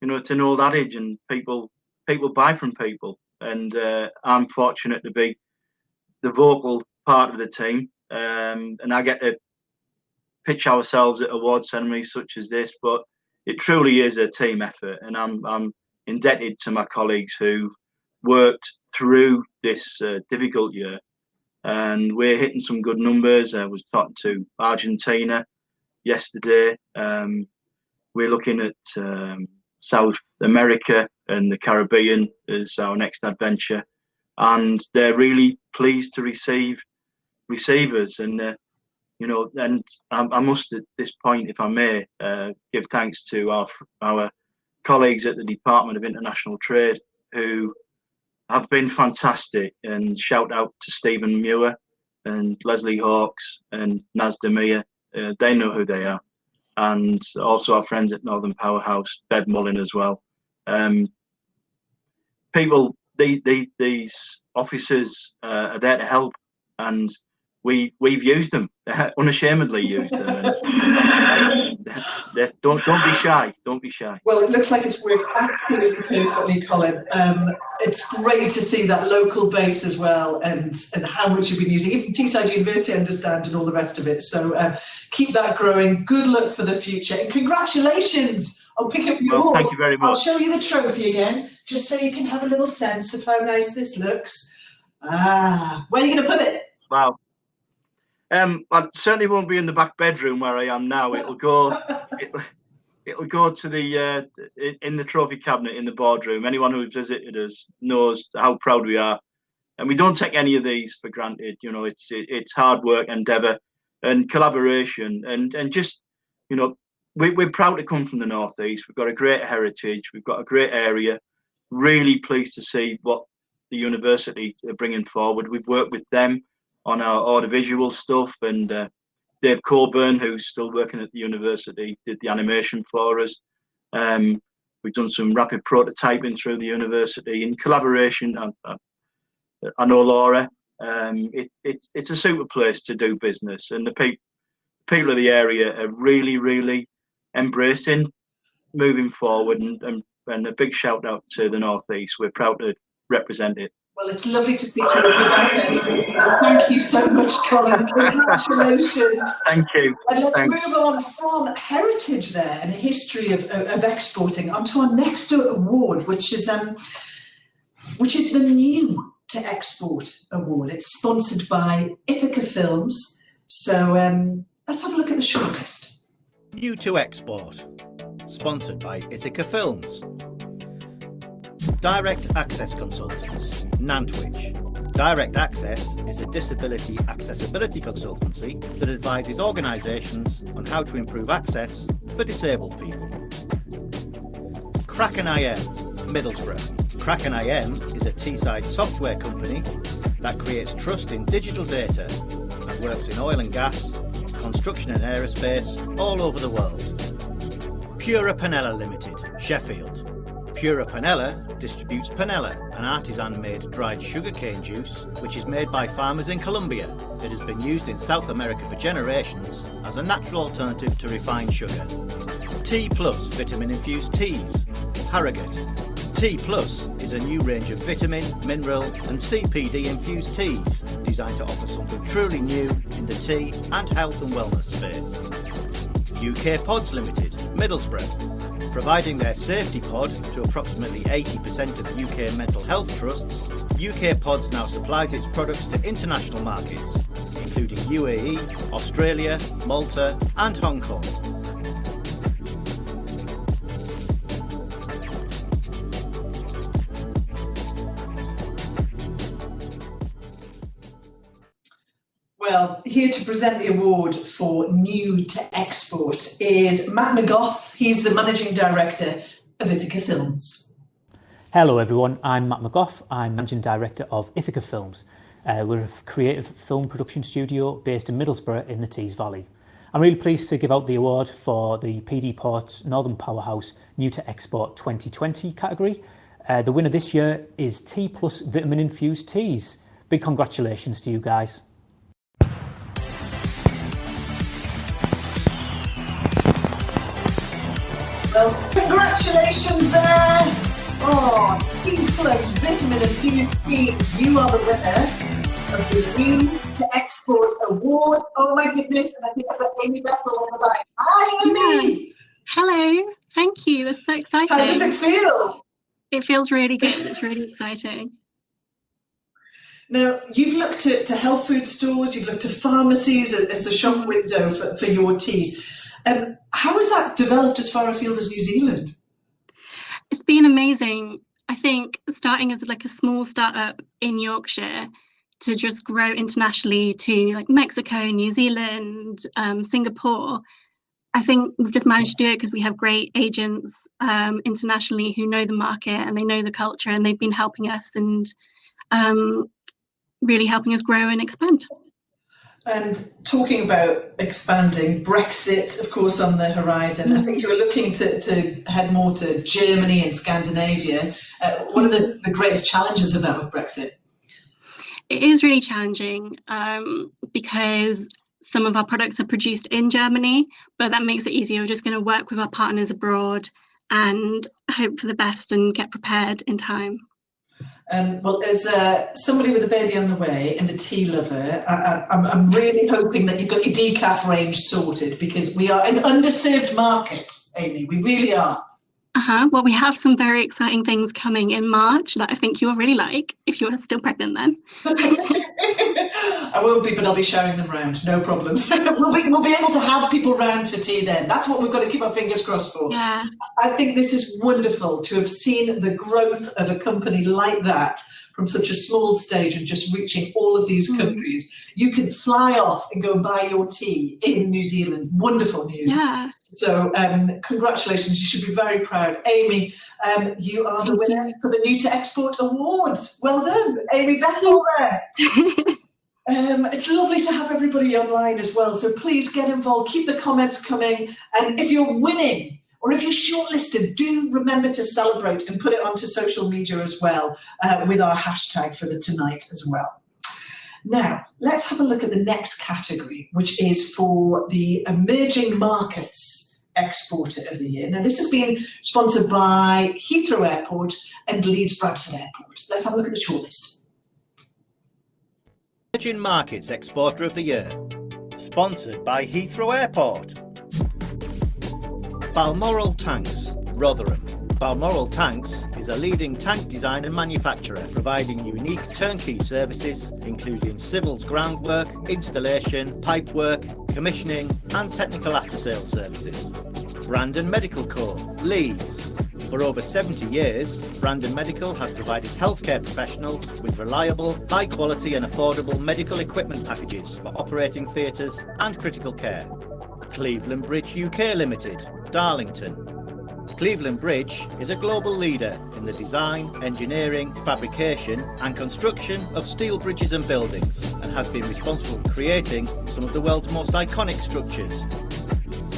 S12: you know, it's an old adage, and people buy from people, and I'm fortunate to be the vocal part of the team, and I get to pitch ourselves at award ceremonies such as this, but it truly is a team effort, and I'm indebted to my colleagues who worked through this difficult year, and we're hitting some good numbers. I was talking to Argentina yesterday. We're looking at South America and the Caribbean as our next adventure, and they're really pleased to receive us. And you know, and I must at this point, if I may, give thanks to our colleagues at the Department of International Trade who have been fantastic, and shout out to Stephen Muir and Leslie Hawkes and Naz Demir. They know who they are, and also our friends at Northern Powerhouse, Bev Mullin as well. People, these officers are there to help, and we've used them, unashamedly used them. And don't be shy. Don't be shy.
S1: Well, it looks like it's worked absolutely perfectly, Colin. It's great to see that local base as well, and how much you've been using. Even Teesside University understand and all the rest of it. So keep that growing. Good luck for the future, and congratulations on picking up your award.
S12: Thank you very much.
S1: I'll show you the trophy again, just so you can have a little sense of how nice this looks. Where are you going to put it?
S12: Wow. I certainly won't be in the back bedroom where I am now. It'll go to the in the trophy cabinet in the boardroom. Anyone who's visited us knows how proud we are, and we don't take any of these for granted. You know, it's hard work, endeavour, and collaboration, and just, you know, we're proud to come from the Northeast. We've got a great heritage. We've got a great area. Really pleased to see what the university are bringing forward. We've worked with them on our audiovisual stuff, and Dave Coburn, who's still working at the university, did the animation for us. We've done some rapid prototyping through the university in collaboration. I know Laura. It's a super place to do business, and the people of the area are really embracing moving forward, and a big shout out to the Northeast. We're proud to represent it.
S1: Well, it's lovely to speak to you. Thank you so much, Colin. Congratulations.
S12: Thank you.
S1: And let's move on from heritage there and history of exporting onto our next award, which is the New to Export Award. It's sponsored by Ithaca Films. So let's have a look at the shortlist.
S7: New to Export, sponsored by Ithaca Films. Direct Access Consultants, Nantwich. Direct Access is a disability accessibility consultancy that advises organisations on how to improve access for disabled people. Kraken IM, Middlesbrough. Kraken IM is a Teesside software company that creates trust in digital data and works in oil and gas, construction and aerospace all over the world. Pura Penella Limited, Sheffield. Pura Panella distributes panella, an artisan-made dried sugarcane juice which is made by farmers in Colombia. It has been used in South America for generations as a natural alternative to refined sugar. T Plus vitamin-infused teas. Harrogate. T Plus is a new range of vitamin, mineral and CPD-infused teas designed to offer something truly new in the tea and health and wellness space. UK Pods Limited, Middlesbrough. Providing their safety pod to approximately 80% of UK mental health trusts, UK Pods now supplies its products to international markets, including UAE, Australia, Malta and Hong Kong.
S1: Well, here to present the award for New to Export is Matt McGough. He's the Managing Director of Ithaca Films.
S13: Hello everyone, I'm Matt McGough. I'm Managing Director of Ithaca Films. We're a creative film production studio based in Middlesbrough in the Tees Valley. I'm really pleased to give out the award for the PD Ports Northern Powerhouse New to Export 2020 category. The winner this year is T Plus Vitamin Infused Teas. Big congratulations to you guys.
S1: Well, congratulations there! Oh, T Plus Vitamin Infused Teas, you are the winner of the New to Export Award. Oh my goodness, and I think I've got Amy Bethel on the line. Hi, Amy!
S14: Hello, thank you, that's so exciting.
S1: How does it feel?
S14: It feels really good, it's really exciting.
S1: Now, you've looked at health food stores, you've looked at pharmacies as a shop window for your teas. How has that developed as far afield as New Zealand?
S14: It's been amazing. I think starting as like a small startup in Yorkshire to just grow internationally to like Mexico, New Zealand, Singapore. I think we've just managed to do it because we have great agents internationally who know the market and they know the culture, and they've been helping us and really helping us grow and expand.
S1: And talking about expanding, Brexit, of course, on the horizon. I think you were looking to head more to Germany and Scandinavia. What are the greatest challenges of that with Brexit?
S14: It is really challenging because some of our products are produced in Germany, but that makes it easier. We're just going to work with our partners abroad and hope for the best and get prepared in time.
S1: Well, as somebody with a baby on the way and a tea lover, I'm really hoping that you've got your decaf range sorted, because we are an underserved market, Amy, we really are.
S14: Well, we have some very exciting things coming in March that I think you'll really like, if you're still pregnant then.
S1: I won't be, but I'll be showering them round, no problems. we'll be able to have people round for tea then. That's what we've got to keep our fingers crossed for.
S14: Yeah.
S1: I think this is wonderful to have seen the growth of a company like that from such a small stage and just reaching all of these countries. You can fly off and go and buy your tea in New Zealand. Wonderful news.
S14: Yeah.
S1: So congratulations, you should be very proud. Amy, you are the winner for the New to Export Awards. Well done, Amy Bethel there. It's lovely to have everybody online as well, so please get involved, keep the comments coming, and if you're winning or if you're shortlisted, do remember to celebrate and put it onto social media as well with our hashtag for the tonight as well. Now, let's have a look at the next category, which is for the Emerging Markets Exporter of the Year. Now, this has been sponsored by Heathrow Airport and Leeds Bradford Airport. Let's have a look at the shortlist.
S7: Emerging Markets Exporter of the Year, sponsored by Heathrow Airport. Balmoral Tanks, Rotherham. Balmoral Tanks is a leading tank design and manufacturer, providing unique turnkey services including civils groundwork, installation, pipework, commissioning and technical after-sales services. Brandon Medical Co, Leeds. For over 70 years, Brandon Medical has provided healthcare professionals with reliable, high quality and affordable medical equipment packages for operating theatres and critical care. Cleveland Bridge UK Limited, Darlington. Cleveland Bridge is a global leader in the design, engineering, fabrication and construction of steel bridges and buildings, and has been responsible for creating some of the world's most iconic structures.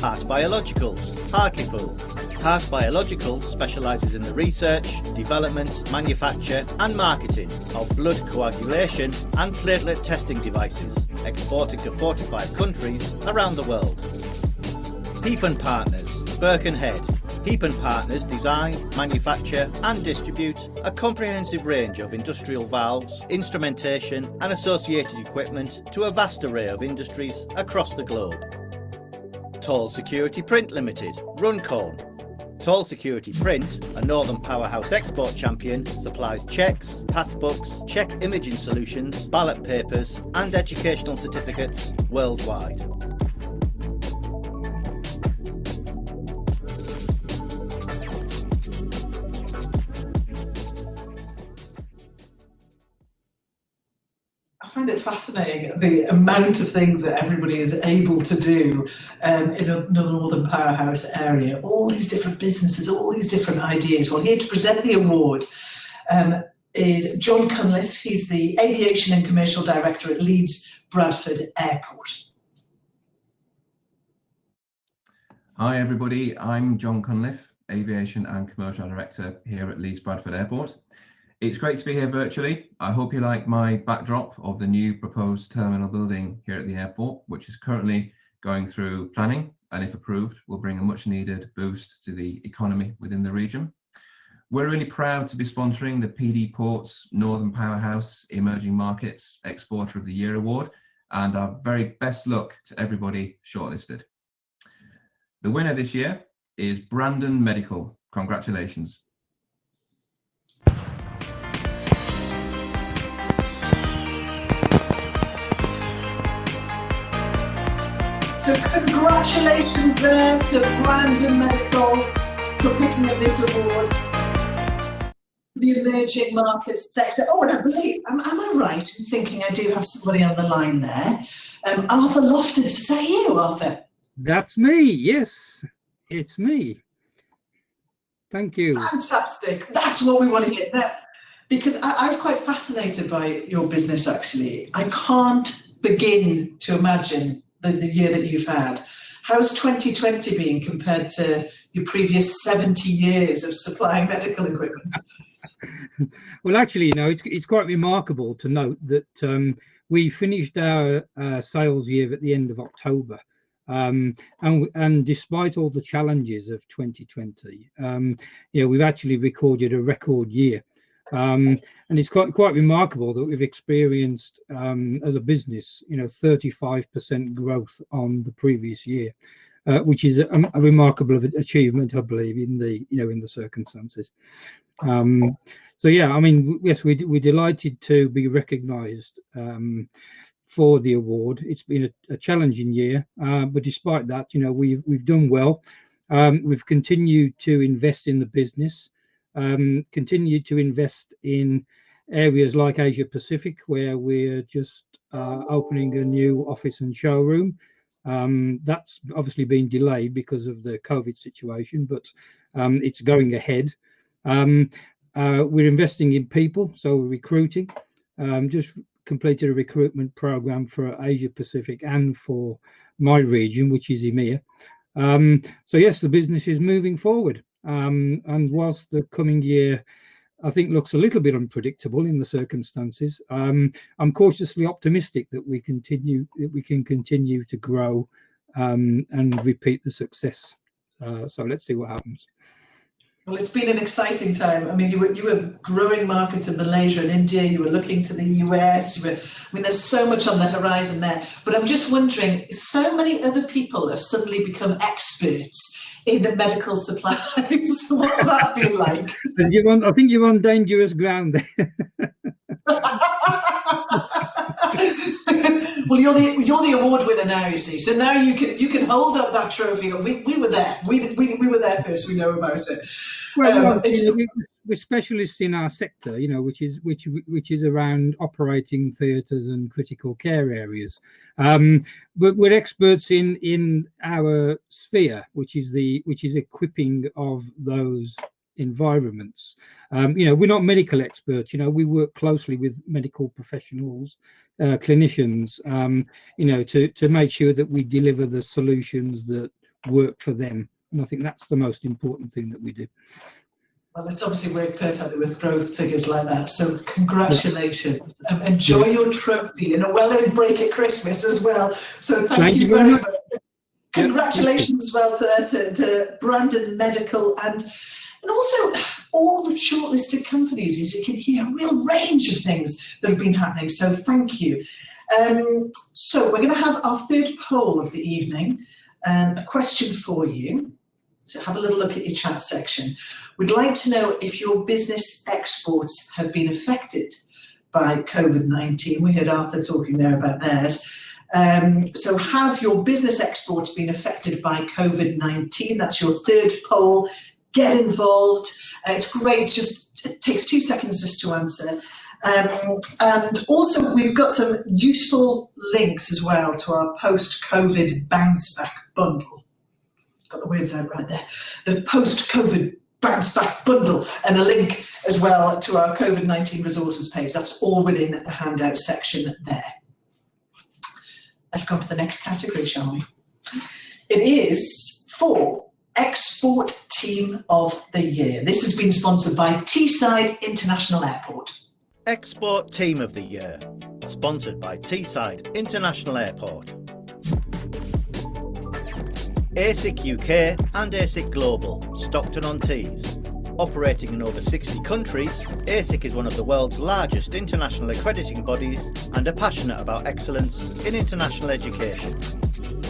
S7: Heart Biologicals, Hartlepool. Heart Biologicals specialises in the research, development, manufacture and marketing of blood coagulation and platelet testing devices, exporting to 45 countries around the world. Heap & Partners, Birkenhead. Heap & Partners design, manufacture and distribute a comprehensive range of industrial valves, instrumentation and associated equipment to a vast array of industries across the globe. Tall Security Print Limited, Runcorn. Tall Security Print, a Northern Powerhouse export champion, supplies cheques, passbooks, cheque imaging solutions, ballot papers and educational certificates worldwide.
S1: I find it fascinating the amount of things that everybody is able to do in the Northern Powerhouse area. All these different businesses, all these different ideas. Well, here to present the award is John Cunliffe. He's the Aviation and Commercial Director at Leeds Bradford Airport.
S15: Hi everybody, I'm John Cunliffe, Aviation and Commercial Director here at Leeds Bradford Airport. It's great to be here virtually. I hope you like my backdrop of the new proposed terminal building here at the airport, which is currently going through planning and if approved will bring a much needed boost to the economy within the region. We're really proud to be sponsoring the PD Ports Northern Powerhouse Emerging Markets Exporter of the Year Award, and our very best luck to everybody shortlisted. The winner this year is Brandon Medical. Congratulations.
S1: So congratulations there to Brandon Medical for picking up this award. The emerging markets sector. Oh, and I believe, am I right in thinking I do have somebody on the line there? Arthur Loftus, is that you, Arthur?
S16: That's me, yes, it's me. Thank you.
S1: Fantastic, that's what we want to hear. Now, because I was quite fascinated by your business, actually. I can't begin to imagine the year that you've had. How's 2020 been compared to your previous 70 years of supplying medical equipment?
S16: Well, actually, you know, it's quite remarkable to note that we finished our sales year at the end of October. And despite all the challenges of 2020, you know, we've actually recorded a record year. And it's quite remarkable that we've experienced as a business, you know, 35% growth on the previous year, which is a remarkable achievement, I believe, in the circumstances. So yeah, I mean, yes, we're delighted to be recognised for the award. It's been a challenging year, but despite that, you know, we've done well. We've continued to invest in the business. Continued to invest in areas like Asia Pacific, where we're just opening a new office and showroom. That's obviously been delayed because of the COVID situation, but it's going ahead. We're investing in people, so we're recruiting. Just completed a recruitment program for Asia Pacific and for my region, which is EMEA. So yes, the business is moving forward. And whilst the coming year, I think, looks a little bit unpredictable in the circumstances, I'm cautiously optimistic that we can continue to grow and repeat the success. So let's see what happens.
S1: Well, it's been an exciting time. I mean, you were growing markets in Malaysia and India. You were looking to the US. I mean, there's so much on the horizon there. But I'm just wondering, so many other people have suddenly become experts in the medical supplies. What's that been like?
S16: I think you're on dangerous ground there.
S1: Well, you're the award winner now, you see. So now you can hold up that trophy. We were there. We were there first. We know about it.
S16: Well, we're specialists in our sector, you know, which is around operating theatres and critical care areas. But we're experts in our sphere, which is equipping of those environments. You know, we're not medical experts. You know, we work closely with medical professionals, clinicians, you know, to make sure that we deliver the solutions that work for them. And I think that's the most important thing that we do.
S1: Well, it's obviously worked perfectly with growth figures like that. So congratulations. Enjoy your trophy and a well-earned break at Christmas as well. So thank you very much. Congratulations as well to Brandon Medical and also all the shortlisted companies. As you can hear, a real range of things that have been happening. So thank you. So we're going to have our third poll of the evening. A question for you. So have a little look at your chat section. We'd like to know if your business exports have been affected by COVID-19. We heard Arthur talking there about theirs. So have your business exports been affected by COVID-19? That's your third poll. Get involved. It's great. Just it takes 2 seconds just to answer. And also we've got some useful links as well to our post-COVID bounce back bundle. Got the words out right there. The post-COVID bounce back bundle and a link as well to our COVID-19 resources page. That's all within the handout section there. Let's go on to the next category, shall we? It is for Export Team of the Year. This has been sponsored by Teesside International Airport.
S7: Export Team of the Year, sponsored by Teesside International Airport. ASIC UK and ASIC Global, Stockton-on-Tees. Operating in over 60 countries, ASIC is one of the world's largest international accrediting bodies and are passionate about excellence in international education.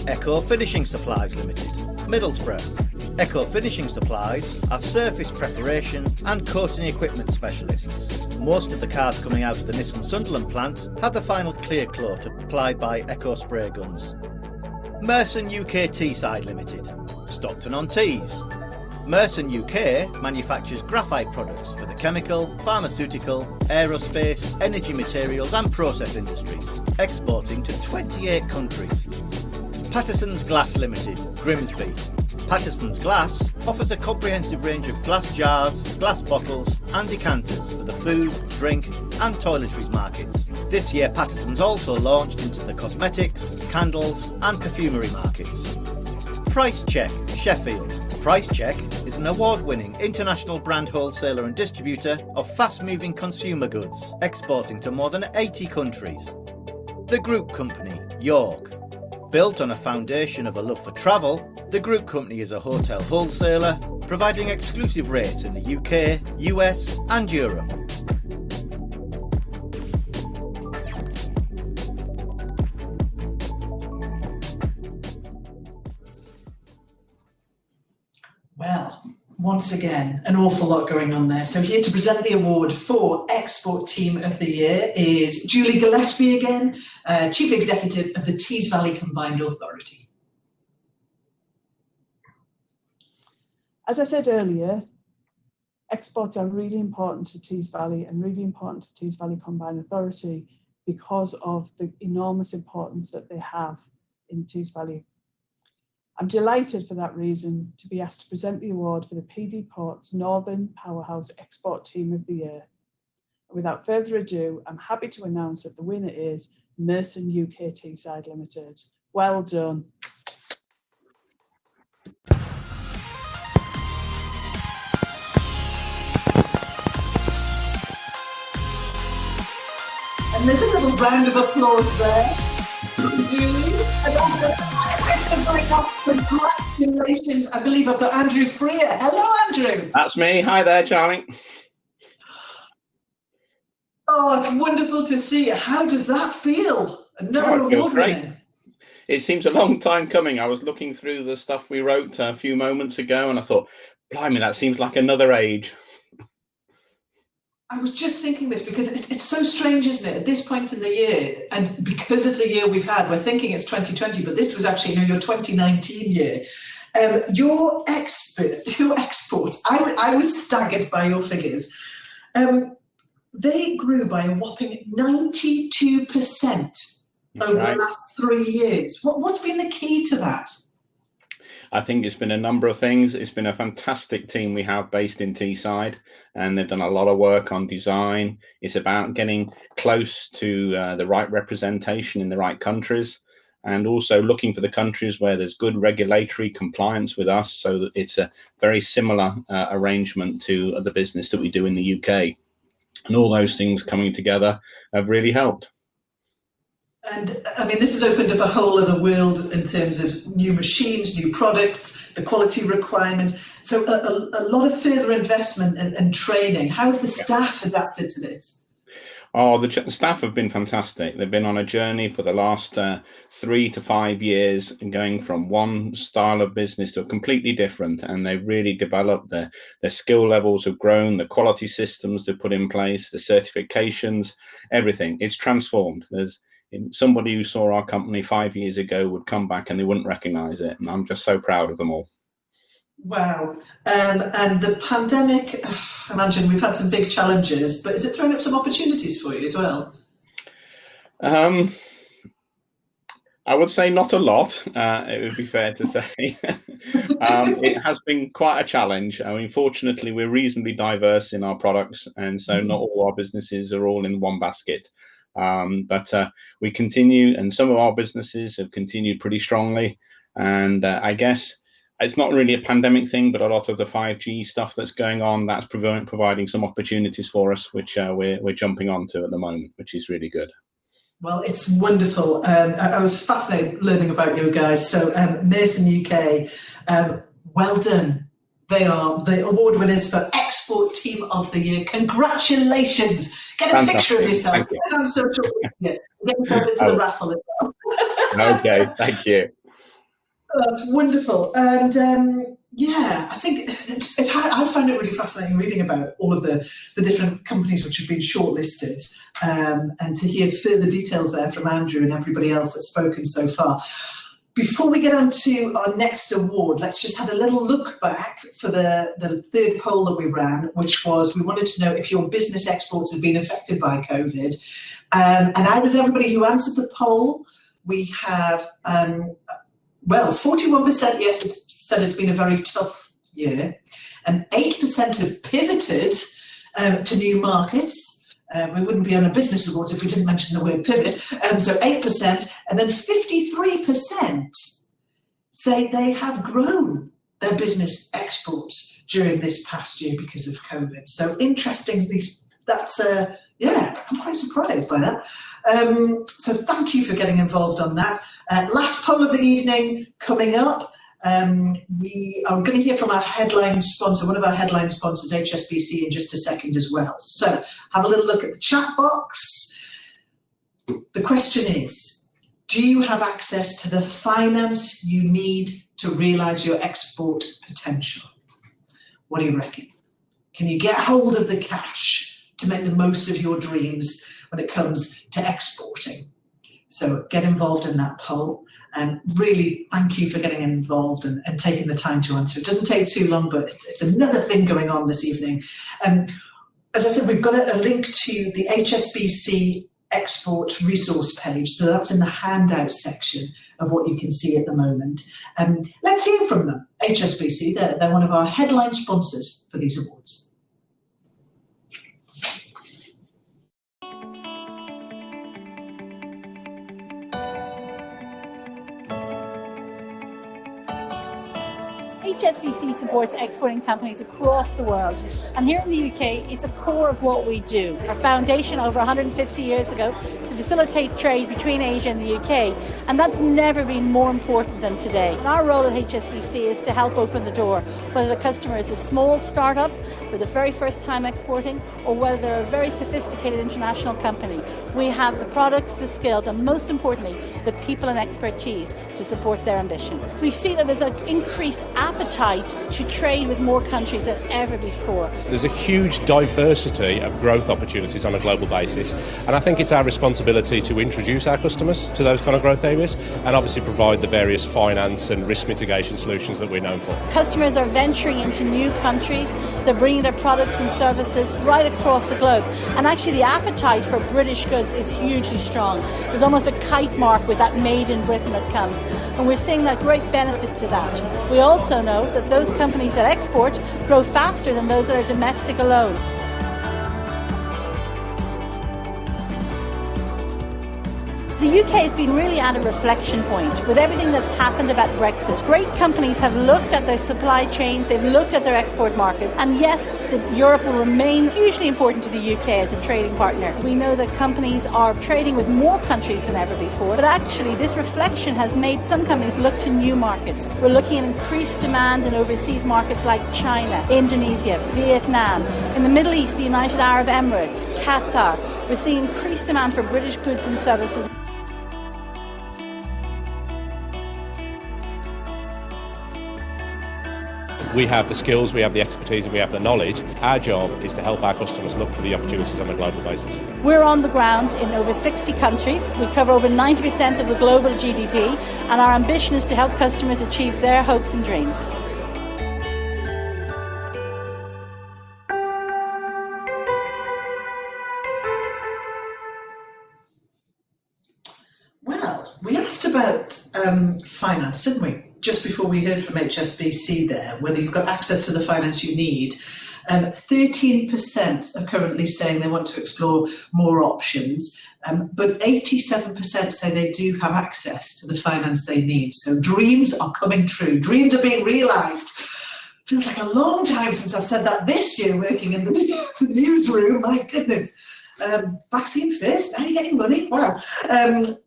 S7: Echo Finishing Supplies Limited, Middlesbrough. Echo Finishing Supplies are surface preparation and coating equipment specialists. Most of the cars coming out of the Nissan Sunderland plant have the final clear coat applied by Echo spray guns. Merson UK Teesside Limited, Stockton-on-Tees. Merson UK manufactures graphite products for the chemical, pharmaceutical, aerospace, energy materials and process industries, exporting to 28 countries. Patterson's Glass Limited, Grimsby. Patterson's Glass offers a comprehensive range of glass jars, glass bottles and decanters for the food, drink and toiletries markets. This year Patterson's also launched into the cosmetics, candles and perfumery markets. Price Check, Sheffield. Price Check is an award-winning international brand wholesaler and distributor of fast-moving consumer goods, exporting to more than 80 countries. The Group Company, York. Built on a foundation of a love for travel, the Group Company is a hotel wholesaler, providing exclusive rates in the UK, US and Europe.
S1: Well, once again, an awful lot going on there. So here to present the award for Export Team of the Year is Julie Gillespie again, Chief Executive of the Tees Valley Combined Authority.
S6: As I said earlier, exports are really important to Tees Valley and really important to Tees Valley Combined Authority because of the enormous importance that they have in Tees Valley. I'm delighted for that reason to be asked to present the award for the PD Ports Northern Powerhouse Export Team of the Year. Without further ado, I'm happy to announce that the winner is Merson UK Teesside Limited. Well done.
S1: And there's a little round of applause there. Julie, congratulations. I believe I've got Andrew Freer. Hello, Andrew.
S17: That's me. Hi there, Charlie.
S1: Oh, it's wonderful to see you. How does that feel? Another award winner.
S17: It seems a long time coming. I was looking through the stuff we wrote a few moments ago and I thought, blimey, that seems like another age.
S1: I was just thinking this because it's so strange, isn't it? At this point in the year, and because of the year we've had, we're thinking it's 2020, but this was actually your 2019 year. Your export, I was staggered by your figures. They grew by a whopping 92% over the last 3 years. What's been the key to that?
S17: I think it's been a number of things. It's been a fantastic team we have based in Teesside, and they've done a lot of work on design. It's about getting close to the right representation in the right countries. and also looking for the countries where there's good regulatory compliance with us, so that it's a very similar arrangement to the business that we do in the UK. And all those things coming together have really helped.
S1: And I mean, this has opened up a whole other world in terms of new machines, new products, the quality requirements. So a lot of further investment and training. How have the staff adapted to this?
S17: Oh, the staff have been fantastic. They've been on a journey for the last 3 to 5 years, going from one style of business to a completely different, and they've really developed. Their skill levels have grown, the quality systems they've put in place, the certifications, everything. It's transformed. There's somebody who saw our company 5 years ago would come back and they wouldn't recognize it, and I'm just so proud of them all.
S1: Wow. And the pandemic, I imagine we've had some big challenges, but has it thrown up some opportunities for you as well?
S17: I would say not a lot, it would be fair to say. It has been quite a challenge. I mean, fortunately, we're reasonably diverse in our products, and so not all our businesses are all in one basket. But we continue, and some of our businesses have continued pretty strongly. And I guess it's not really a pandemic thing, but a lot of the 5G stuff that's going on, that's providing some opportunities for us, which we're jumping onto at the moment, which is really good.
S1: Well, it's wonderful. I was fascinated learning about you guys. So Mason UK, well done. They are the award winners for Export Team of the Year. Congratulations. Get a picture of yourself. Get on social media. Get into the raffle as well.
S17: Okay, thank you.
S1: That's wonderful. And yeah, I think I found it really fascinating reading about all of the different companies which have been shortlisted, and to hear further details there from Andrew and everybody else that's spoken so far. Before we get on to our next award, let's just have a little look back for the third poll that we ran, which was, we wanted to know if your business exports have been affected by COVID. And out of everybody who answered the poll, we have, well, 41% yes, said it's been a very tough year, and 8% have pivoted to new markets. We wouldn't be on a business awards if we didn't mention the word pivot. So 8%, and then 53% say they have grown their business exports during this past year because of COVID. So interestingly, that's, yeah, I'm quite surprised by that. So thank you for getting involved on that. Last poll of the evening coming up. We are going to hear from our headline sponsor, one of our headline sponsors, HSBC, in just a second as well. So have a little look at the chat box. The question is, do you have access to the finance you need to realise your export potential? What do you reckon? Can you get hold of the cash to make the most of your dreams when it comes to exporting? So get involved in that poll, and really thank you for getting involved and taking the time to answer. It doesn't take too long, but it's another thing going on this evening. As I said, we've got a link to the HSBC export resource page. So that's in the handout section of what you can see at the moment. Let's hear from them. HSBC, they're one of our headline sponsors for these awards.
S18: HSBC supports exporting companies across the world, and here in the UK it's a core of what we do. Our foundation over 150 years ago to facilitate trade between Asia and the UK, and that's never been more important than today. And our role at HSBC is to help open the door, whether the customer is a small startup for the very first time exporting, or whether they're a very sophisticated international company. We have the products, the skills, and most importantly the people and expertise to support their ambition. We see that there's an increased appetite to trade with more countries than ever before.
S19: There's a huge diversity of growth opportunities on a global basis, and I think it's our responsibility to introduce our customers to those kind of growth areas and obviously provide the various finance and risk mitigation solutions that we're known for.
S18: Customers are venturing into new countries, they're bringing their products and services right across the globe, and actually the appetite for British goods is hugely strong. There's almost a kite mark with that made in Britain that comes, and we're seeing that great benefit to that. We also know that those companies that export grow faster than those that are domestic alone. The UK has been really at a reflection point with everything that's happened about Brexit. Great companies have looked at their supply chains, they've looked at their export markets, and yes, Europe will remain hugely important to the UK as a trading partner. We know that companies are trading with more countries than ever before, but actually this reflection has made some companies look to new markets. We're looking at increased demand in overseas markets like China, Indonesia, Vietnam, in the Middle East, the United Arab Emirates, Qatar. We're seeing increased demand for British goods and services.
S19: We have the skills, we have the expertise, and we have the knowledge. Our job is to help our customers look for the opportunities on a global basis.
S18: We're on the ground in over 60 countries. We cover over 90% of the global GDP, and our ambition is to help customers achieve their hopes and dreams.
S1: Well, we asked about finance, didn't we? Just before we heard from HSBC there, whether you've got access to the finance you need. 13% are currently saying they want to explore more options, but 87% say they do have access to the finance they need. So dreams are coming true. Dreams are being realised. Feels like a long time since I've said that this year working in the newsroom, my goodness. Vaccine first, now you're getting money, wow.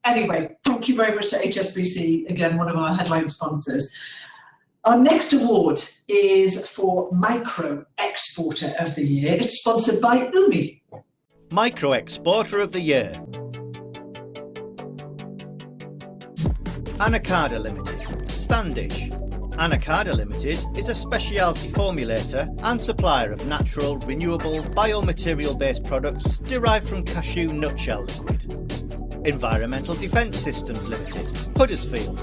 S1: Anyway, thank you very much to HSBC, again, one of our headline sponsors. Our next award is for Micro Exporter of the Year. It's sponsored by Umi.
S7: Micro Exporter of the Year. Anacarda Limited, Standish. Anacarda Limited is a specialty formulator and supplier of natural, renewable, biomaterial-based products derived from cashew nutshell liquid. Environmental Defence Systems Limited, Huddersfield.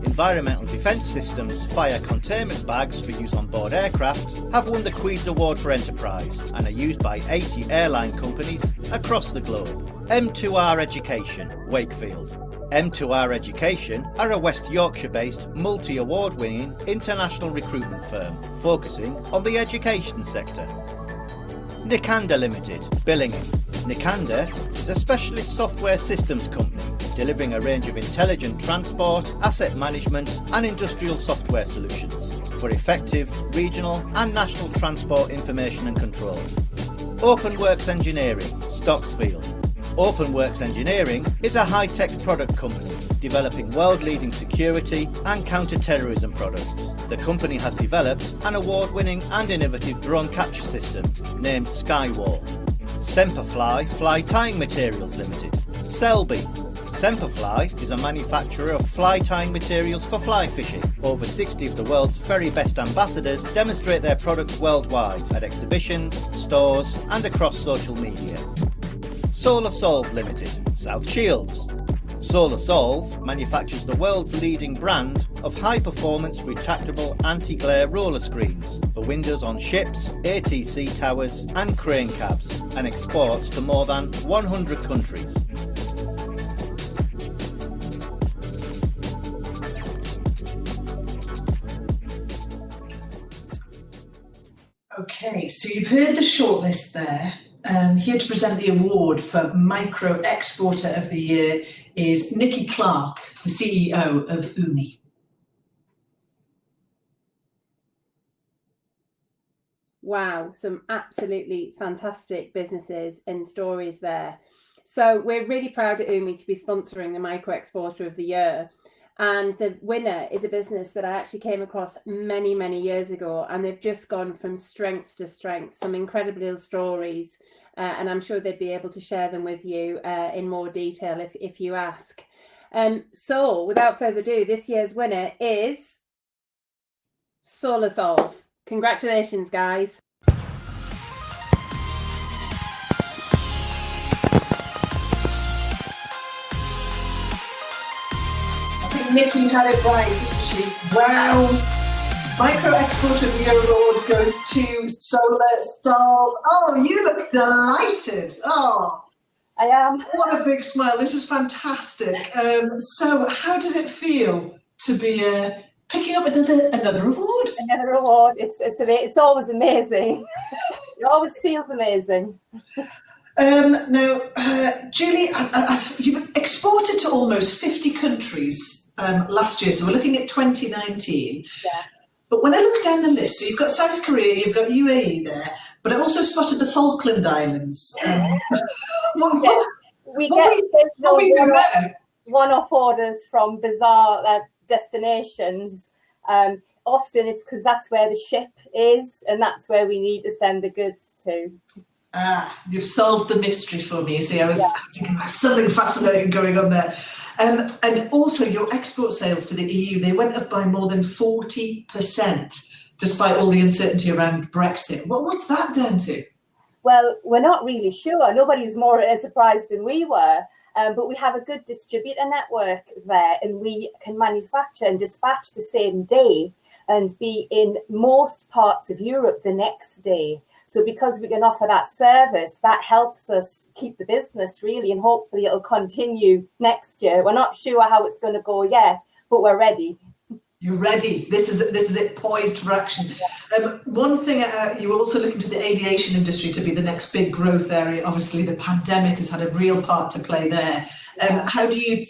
S7: Environmental Defence Systems fire containment bags for use on board aircraft have won the Queen's Award for Enterprise and are used by 80 airline companies across the globe. M2R Education, Wakefield. M2R Education are a West Yorkshire-based, multi-award-winning international recruitment firm focusing on the education sector. Nikanda Limited, Billingham. Nikanda is a specialist software systems company delivering a range of intelligent transport, asset management and industrial software solutions for effective regional and national transport information and control. OpenWorks Engineering, Stocksfield. OpenWorks Engineering is a high-tech product company developing world-leading security and counter-terrorism products. The company has developed an award-winning and innovative drone capture system named Skywall. Semperfly Fly Tying Materials Limited, Selby. Semperfly is a manufacturer of fly tying materials for fly fishing. Over 60 of the world's very best ambassadors demonstrate their products worldwide at exhibitions, stores and across social media. Solar Solve Limited, South Shields. Solar Solve manufactures the world's leading brand of high-performance retractable anti-glare roller screens for windows on ships, ATC towers and crane cabs and exports to more than 100 countries.
S1: Okay, so you've heard the shortlist there. Here to present the award for Micro Exporter of the Year is Nikki Clark, the CEO of Umi.
S2: Wow, some absolutely fantastic businesses and stories there. So we're really proud at Umi to be sponsoring the Micro Exporter of the Year. And the winner is a business that I actually came across many, many years ago, and they've just gone from strength to strength, some incredible stories, and I'm sure they'd be able to share them with you in more detail if you ask. So without further ado, this year's winner is Solar Solve. Congratulations, guys.
S1: Nikki had it right, didn't she? Wow! Micro Exporter of the Year award goes to Solar Solve. Oh, you look delighted. Oh,
S18: I am.
S1: What a big smile. This is fantastic. So how does it feel to be picking up another award?
S20: Another award. It's always amazing. It always feels amazing.
S1: Now, Julie, you've exported to almost 50 countries last year, so we're looking at 2019.
S20: Yeah.
S1: But when I look down the list, so you've got South Korea, you've got UAE there, but I also spotted the Falkland Islands.
S20: We get one-off orders from bizarre destinations. Often it's because that's where the ship is, and that's where we need to send the goods to.
S1: You've solved the mystery for me. See, I was thinking about something fascinating going on there. And also your export sales to the EU, they went up by more than 40%, despite all the uncertainty around Brexit. What's that down to?
S20: Well, we're not really sure. Nobody's more surprised than we were. But we have a good distributor network there, and we can manufacture and dispatch the same day and be in most parts of Europe the next day. So because we can offer that service, that helps us keep the business really, and hopefully it'll continue next year. We're not sure how it's going to go yet, but we're ready.
S1: You're ready. This is it, poised for action. One thing, you were also looking to the aviation industry to be the next big growth area. Obviously, the pandemic has had a real part to play there. Have you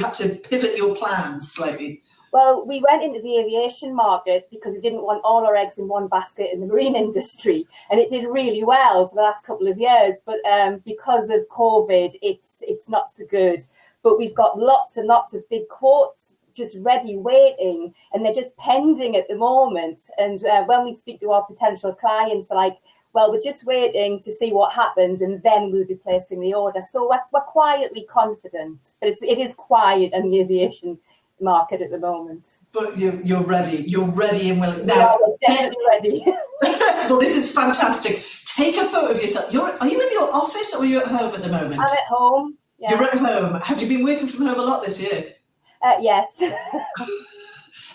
S1: had to pivot your plans slightly?
S20: Well, we went into the aviation market because we didn't want all our eggs in one basket in the marine industry, and it did really well for the last couple of years. But because of COVID, it's not so good. But we've got lots and lots of big quotes just ready, waiting, and they're just pending at the moment. And when we speak to our potential clients, they're like, well, we're just waiting to see what happens, and then we'll be placing the order. So we're quietly confident, but it is quiet in the aviation market at the moment.
S1: But you're ready. You're ready and willing.
S20: Now, we're definitely ready.
S1: Well, this is fantastic. Take a photo of yourself. Are you in your office or are you at home at the moment?
S20: I'm at home. Yeah.
S1: You're at home. Have you been working from home a lot this year?
S20: Yes.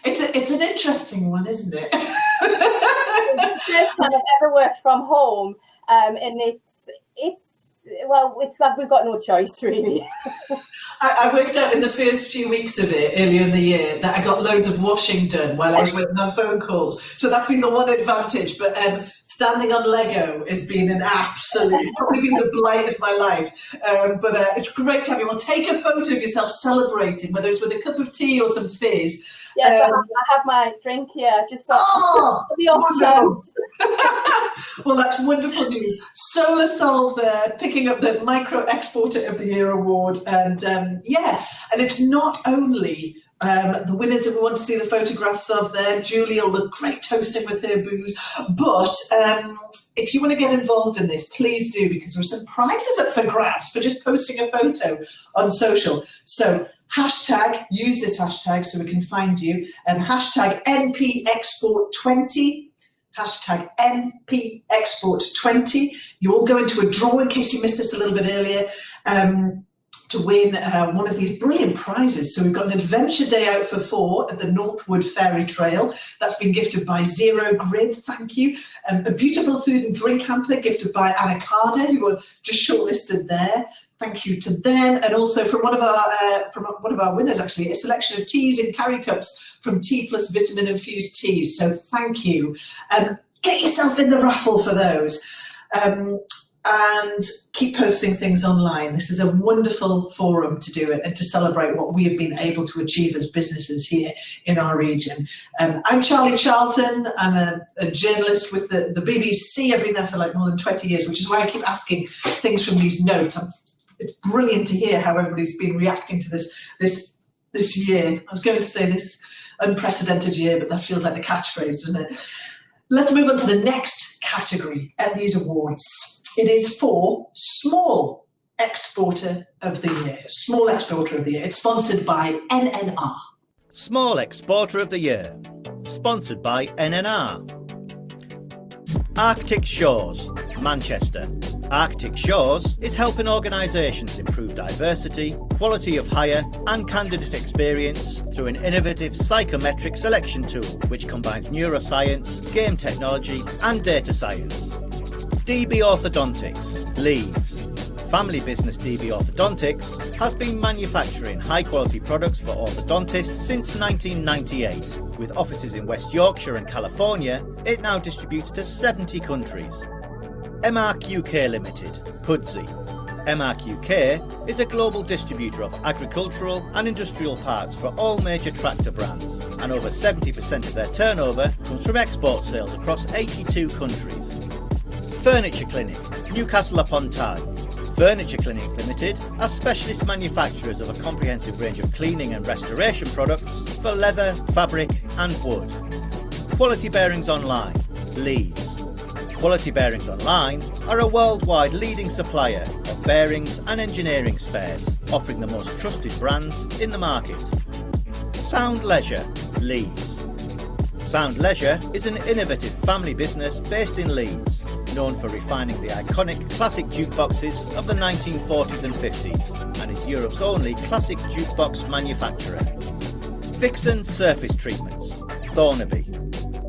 S1: It's an interesting one, isn't it?
S20: It's the first time I've ever worked from home, and it's like we've got no choice really.
S1: I worked out in the first few weeks of it earlier in the year that I got loads of washing done while I was waiting on phone calls. So that's been the one advantage. But standing on Lego has been an absolute, probably been the blight of my life. But it's great to have you. Well, take a photo of yourself celebrating, whether it's with a cup of tea or some fizz.
S20: Yes, I have my drink here. Just for the off chance.
S1: Well, that's wonderful news. Solar Solve there, picking up the Micro Exporter of the Year award. And and it's not only the winners that we want to see the photographs of there. Julie will look great toasting with her booze. But if you want to get involved in this, please do, because there are some prizes up for grabs for just posting a photo on social. So use this hashtag so we can find you. Hashtag NPExport20. Hashtag NPExport20. You all go into a draw, in case you missed this a little bit earlier, to win one of these brilliant prizes. So we've got an adventure day out for 4 at the Northwood Ferry Trail. That's been gifted by Zero Grid, thank you. A beautiful food and drink hamper gifted by Anna Carter, who were just shortlisted there. Thank you to them, and also from one of our winners, actually, a selection of teas in carry cups from Tea Plus Vitamin Infused Teas. So thank you. Get yourself in the raffle for those, and keep posting things online. This is a wonderful forum to do it and to celebrate what we have been able to achieve as businesses here in our region. I'm Charlie Charlton. I'm a journalist with the BBC. I've been there for like more than 20 years, which is why I keep asking things from these notes. It's brilliant to hear how everybody's been reacting to this year. I was going to say this unprecedented year, but that feels like the catchphrase, doesn't it? Let's move on to the next category at these awards. It is for Small Exporter of the Year. Small Exporter of the Year. It's sponsored by NNR.
S7: Small Exporter of the Year. Sponsored by NNR. Arctic Shores, Manchester. Arctic Shores is helping organisations improve diversity, quality of hire and candidate experience through an innovative psychometric selection tool which combines neuroscience, game technology and data science. DB Orthodontics, Leeds. Family business DB Orthodontics has been manufacturing high-quality products for orthodontists since 1998. With offices in West Yorkshire and California, it now distributes to 70 countries. MRQK Limited, PUDSI. MRQK is a global distributor of agricultural and industrial parts for all major tractor brands, and over 70% of their turnover comes from export sales across 82 countries. Furniture Clinic, Newcastle upon Tyne. Furniture Clinic Limited are specialist manufacturers of a comprehensive range of cleaning and restoration products for leather, fabric and wood. Quality Bearings Online, Leeds. Quality Bearings Online are a worldwide leading supplier of bearings and engineering spares, offering the most trusted brands in the market. Sound Leisure, Leeds. Sound Leisure is an innovative family business based in Leeds, known for refining the iconic classic jukeboxes of the 1940s and 50s, and is Europe's only classic jukebox manufacturer. Vixen Surface Treatments, Thornaby.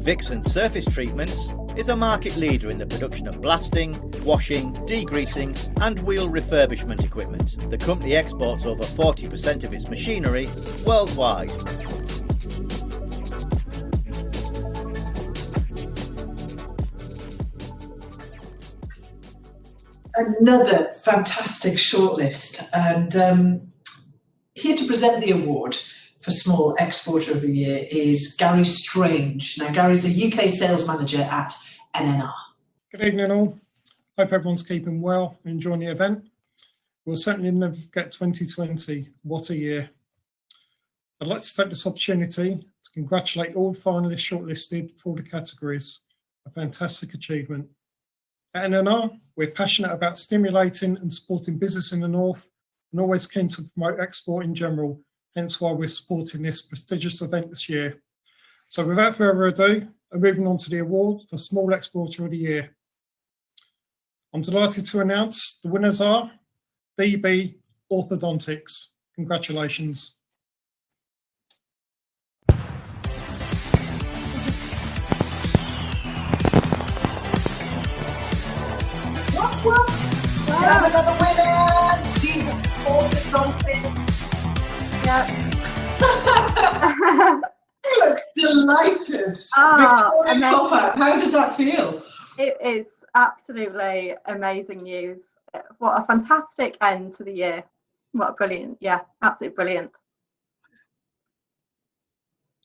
S7: Vixen Surface Treatments is a market leader in the production of blasting, washing, degreasing and wheel refurbishment equipment. The company exports over 40% of its machinery worldwide.
S1: Another fantastic shortlist, and here to present the award for Small Exporter of the Year is Gary Strange. Now, Gary's the UK Sales Manager at NNR.
S21: Good evening all. Hope everyone's keeping well and enjoying the event. We'll certainly never forget 2020. What a year. I'd like to take this opportunity to congratulate all finalists shortlisted for the categories. A fantastic achievement. At NNR, we're passionate about stimulating and supporting business in the North and always keen to promote export in general, hence why we're supporting this prestigious event this year. So without further ado, I'm moving on to the award for Small Exporter of the Year. I'm delighted to announce the winners are DB Orthodontics. Congratulations.
S1: We have another winner! DB Orthodontics. You look delighted. Victoria Copper, how does that feel?
S22: It is absolutely amazing news. What a fantastic end to the year. What a brilliant, absolutely brilliant.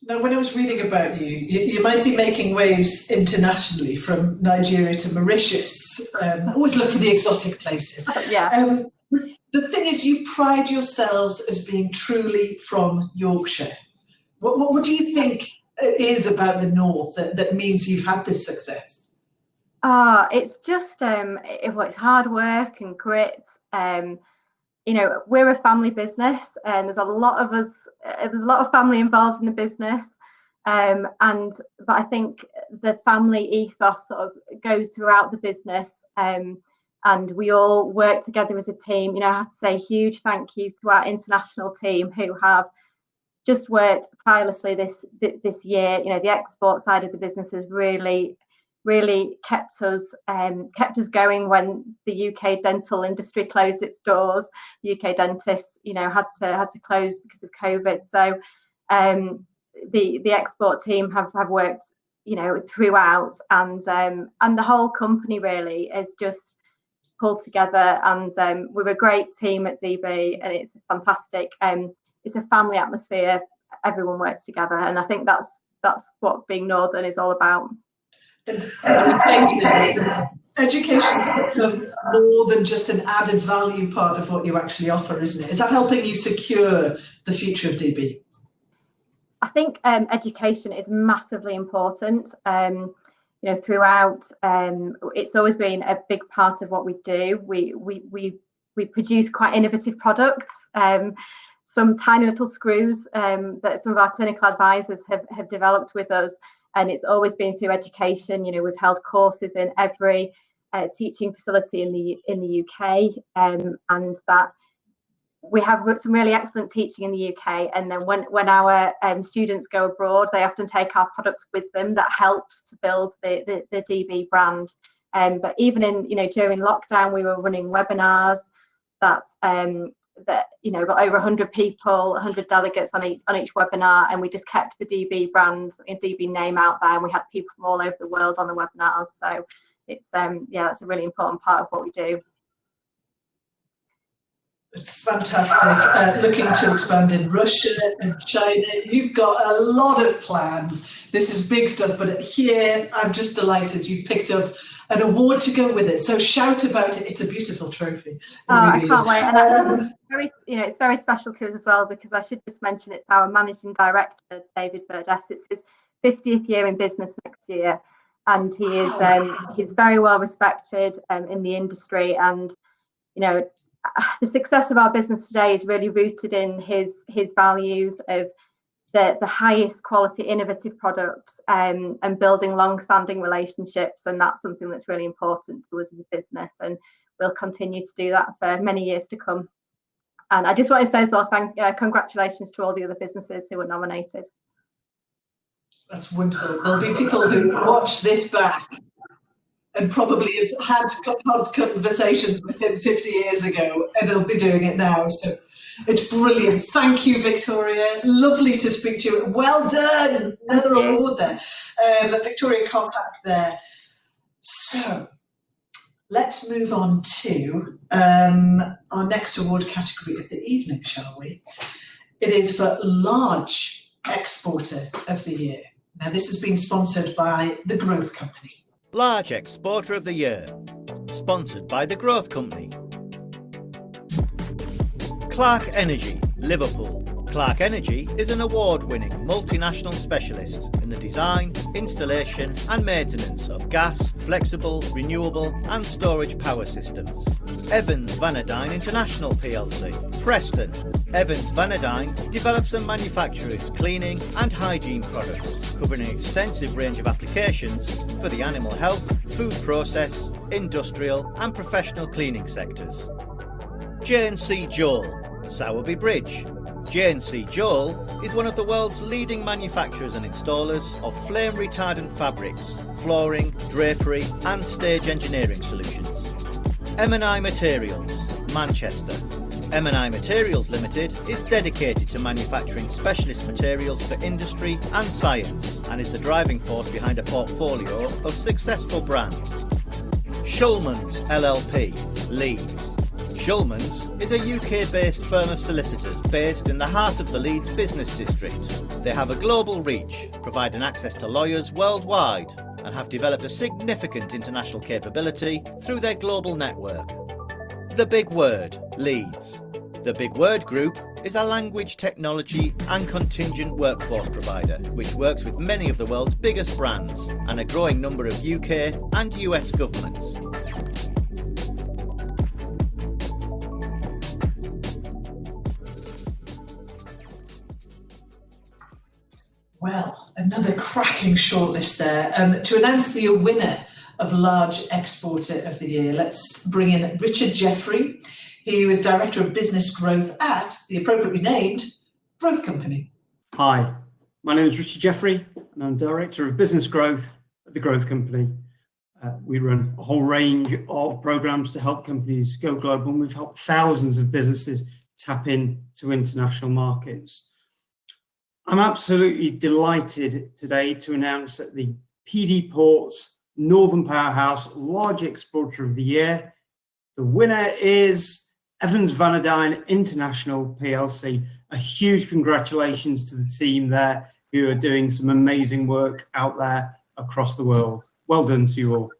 S1: Now, when I was reading about you might be making waves internationally from Nigeria to Mauritius. Always look for the exotic places. The thing is, you pride yourselves as being truly from Yorkshire. What do you think it is about the North that means you've had this success?
S22: It's just it's hard work and grit. You know, we're a family business, and there's a lot of us. There's a lot of family involved in the business, but I think the family ethos sort of goes throughout the business, and we all work together as a team. You know, I have to say a huge thank you to our international team who have just worked tirelessly this year. You know, the export side of the business has really kept us going when the UK dental industry closed its doors. UK dentists, you know, had to close because of COVID. So the export team have worked, you know, throughout, and the whole company really is just pulled together, and we're a great team at DB, and it's fantastic. It's a family atmosphere. Everyone works together, and I think that's what being Northern is all about.
S1: And education is more than just an added value part of what you actually offer, isn't it? Is that helping you secure the future of DB?
S22: I think education is massively important. You know, throughout, it's always been a big part of what we do. We produce quite innovative products. Some tiny little screws that some of our clinical advisors have developed with us. And it's always been through education. You know, we've held courses in every teaching facility in the UK, and that we have some really excellent teaching in the UK. And then when our students go abroad, they often take our products with them. That helps to build the DB brand. But even during lockdown, we were running webinars that you know, got over 100 people, 100 delegates on each webinar, and we just kept the DB brand and DB name out there, and we had people from all over the world on the webinars. So it's that's a really important part of what we do.
S1: It's fantastic. Looking to expand in Russia and China. You've got a lot of plans. This is big stuff, but here I'm just delighted you've picked up an award to go with it. So shout about it. It's a beautiful trophy.
S22: I can't wait. And it's very, it's very special to us as well, because I should just mention it's our managing director, David Burdess. It's his 50th year in business next year, and he is he's very well respected in the industry, and the success of our business today is really rooted in his values of the highest quality innovative products and building long-standing relationships, and that's something that's really important to us as a business, and we'll continue to do that for many years to come. And I just want to say as well, congratulations to all the other businesses who were nominated.
S1: That's wonderful. There'll be people who watch this back and probably have had conversations with him 50 years ago, and they'll be doing it now. So it's brilliant. Thank you, Victoria. Lovely to speak to you. Well done. Another award there. The Victoria Compact there. So let's move on to our next award category of the evening, shall we? It is for Large Exporter of the Year. Now, this has been sponsored by The Growth Company.
S7: Large Exporter of the Year, sponsored by The Growth Company. Clark Energy, Liverpool. Clark Energy is an award-winning multinational specialist in the design, installation and maintenance of gas, flexible, renewable and storage power systems. Evans Vanadine International plc. Preston. Evans Vanadine develops and manufactures cleaning and hygiene products, covering an extensive range of applications for the animal health, food process, industrial and professional cleaning sectors. J&C Joel, Sowerby Bridge. J&C Joel is one of the world's leading manufacturers and installers of flame retardant fabrics, flooring, drapery and stage engineering solutions. M&I Materials, Manchester. M&I Materials Limited is dedicated to manufacturing specialist materials for industry and science, and is the driving force behind a portfolio of successful brands. Schulman's LLP, Leeds. Schulman's is a UK-based firm of solicitors based in the heart of the Leeds business district. They have a global reach, providing access to lawyers worldwide, and have developed a significant international capability through their global network. The Big Word, Leeds. The Big Word Group is a language, technology and contingent workforce provider which works with many of the world's biggest brands and a growing number of UK and US governments.
S1: Well, another cracking shortlist there. To announce the winner of Large Exporter of the Year, let's bring in Richard Jeffrey. He was Director of Business Growth at the appropriately named Growth Company.
S3: Hi, my name is Richard Jeffrey and I'm Director of Business Growth at the Growth Company. We run a whole range of programs to help companies go global, and we've helped thousands of businesses tap into international markets. I'm absolutely delighted today to announce that the PD Ports Northern Powerhouse Large Exporter of the Year, the winner is Evans Vanadine International plc. A huge congratulations to the team there who are doing some amazing work out there across the world. Well done to you all.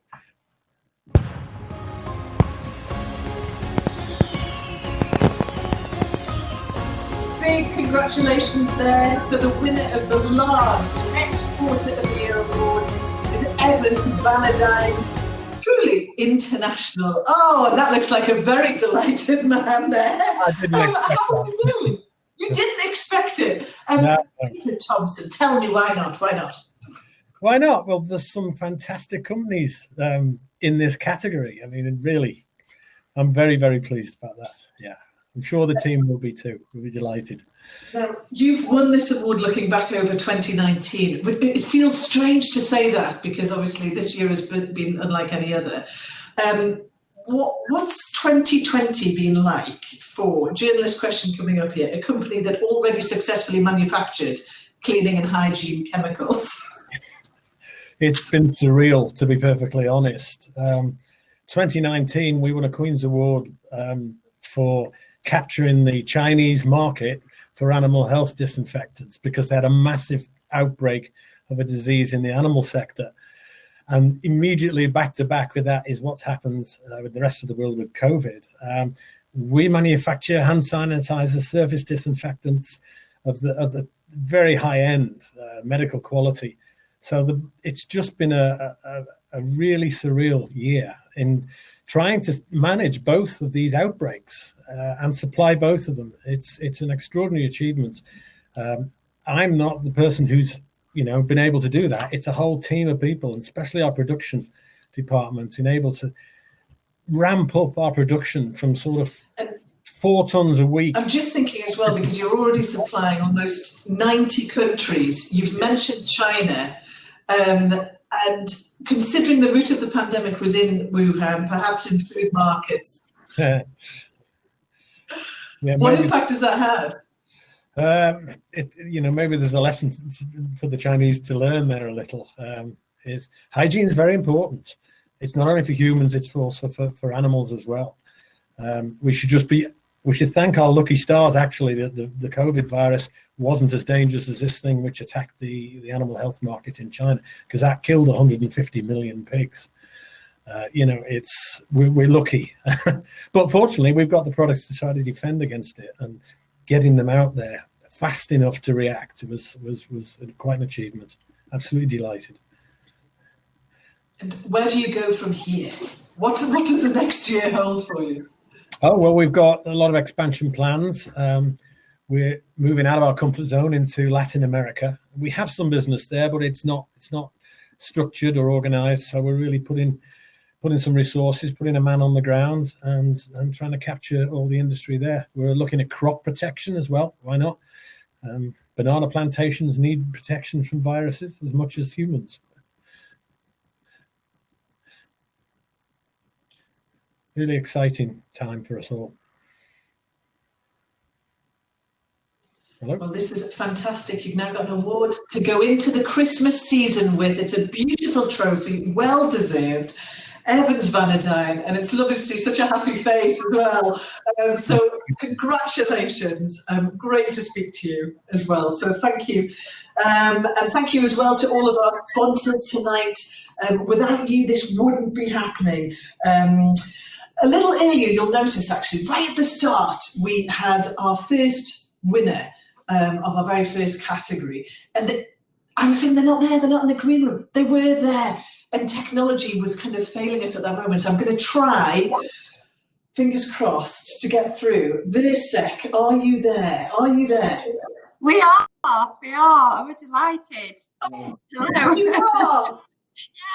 S1: Big congratulations there. So the winner of the Large Exporter of the Year award is Evans Vanadine. Truly international. Oh, that looks like a very delighted man there.
S4: I didn't expect
S1: How are you doing? You didn't expect it.
S4: No.
S1: Peter Thompson, tell me why not? Why not?
S4: Why not? Well, there's some fantastic companies in this category. I mean, really, I'm very, very pleased about that. Yeah, I'm sure the team will be too. We'll be delighted.
S1: Now, you've won this award looking back over 2019. It feels strange to say that because obviously this year has been unlike any other. What's 2020 been like for, journalist question coming up here, a company that already successfully manufactured cleaning and hygiene chemicals?
S4: it's been surreal, to be perfectly honest. 2019, we won a Queen's Award for capturing the Chinese market for animal health disinfectants because they had a massive outbreak of a disease in the animal sector. And immediately back to back with that is what's happened with the rest of the world with COVID. We manufacture hand sanitizer, surface disinfectants of the very high end, medical quality. So it's just been a really surreal year in trying to manage both of these outbreaks and supply both of them. It's an extraordinary achievement. I'm not the person who's been able to do that. It's a whole team of people, and especially our production department, able to ramp up our production from sort of 4 tons a week.
S1: I'm just thinking as well, because you're already supplying almost 90 countries. You've mentioned China, and considering the root of the pandemic was in Wuhan, perhaps in food markets, what impact has that had?
S4: Maybe there's a lesson for the Chinese to learn there a little. Is hygiene is very important. It's not only for humans; it's also for animals as well. We should thank our lucky stars actually that the COVID virus wasn't as dangerous as this thing which attacked the animal health market in China, because that killed 150 million pigs. We're lucky, but fortunately we've got the products to try to defend against it, and getting them out there fast enough to react was quite an achievement. Absolutely delighted.
S1: And where do you go from here? What does the next year hold for you?
S4: Oh, well, we've got a lot of expansion plans. We're moving out of our comfort zone into Latin America. We have some business there, but it's not structured or organized. So we're really putting some resources, putting a man on the ground, and trying to capture all the industry there. We're looking at crop protection as well. Why not? Banana plantations need protection from viruses as much as humans. Really exciting time for us all. Hello?
S1: Well, this is fantastic. You've now got an award to go into the Christmas season with. It's a beautiful trophy, well deserved. Evans Vanadine, and it's lovely to see such a happy face as well. So congratulations. Great to speak to you as well. So thank you. And thank you as well to all of our sponsors tonight. Without you, this wouldn't be happening. A little earlier, you'll notice actually, right at the start, we had our first winner of our very first category. And I was saying, they're not there, they're not in the green room. They were there. And technology was kind of failing us at that moment. So I'm going to try, fingers crossed, to get through. VIRSEC, are you there? Are you there?
S8: We are. We're delighted.
S1: Oh, you are?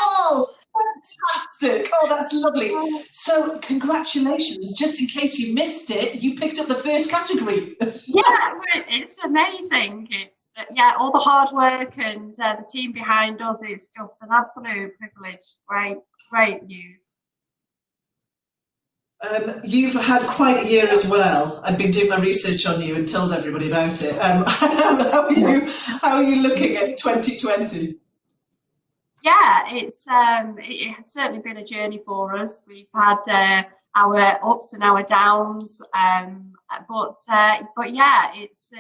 S1: Oh, fantastic. Oh, that's lovely. So congratulations. Just in case you missed it, you picked up the first category.
S8: Yeah, it's amazing. It's all the hard work and the team behind us. It's just an absolute privilege. Great news.
S1: You've had quite a year as well. I've been doing my research on you and told everybody about it. How are you looking at 2020?
S8: Yeah, it has certainly been a journey for us. We've had our ups and our downs, but yeah, it's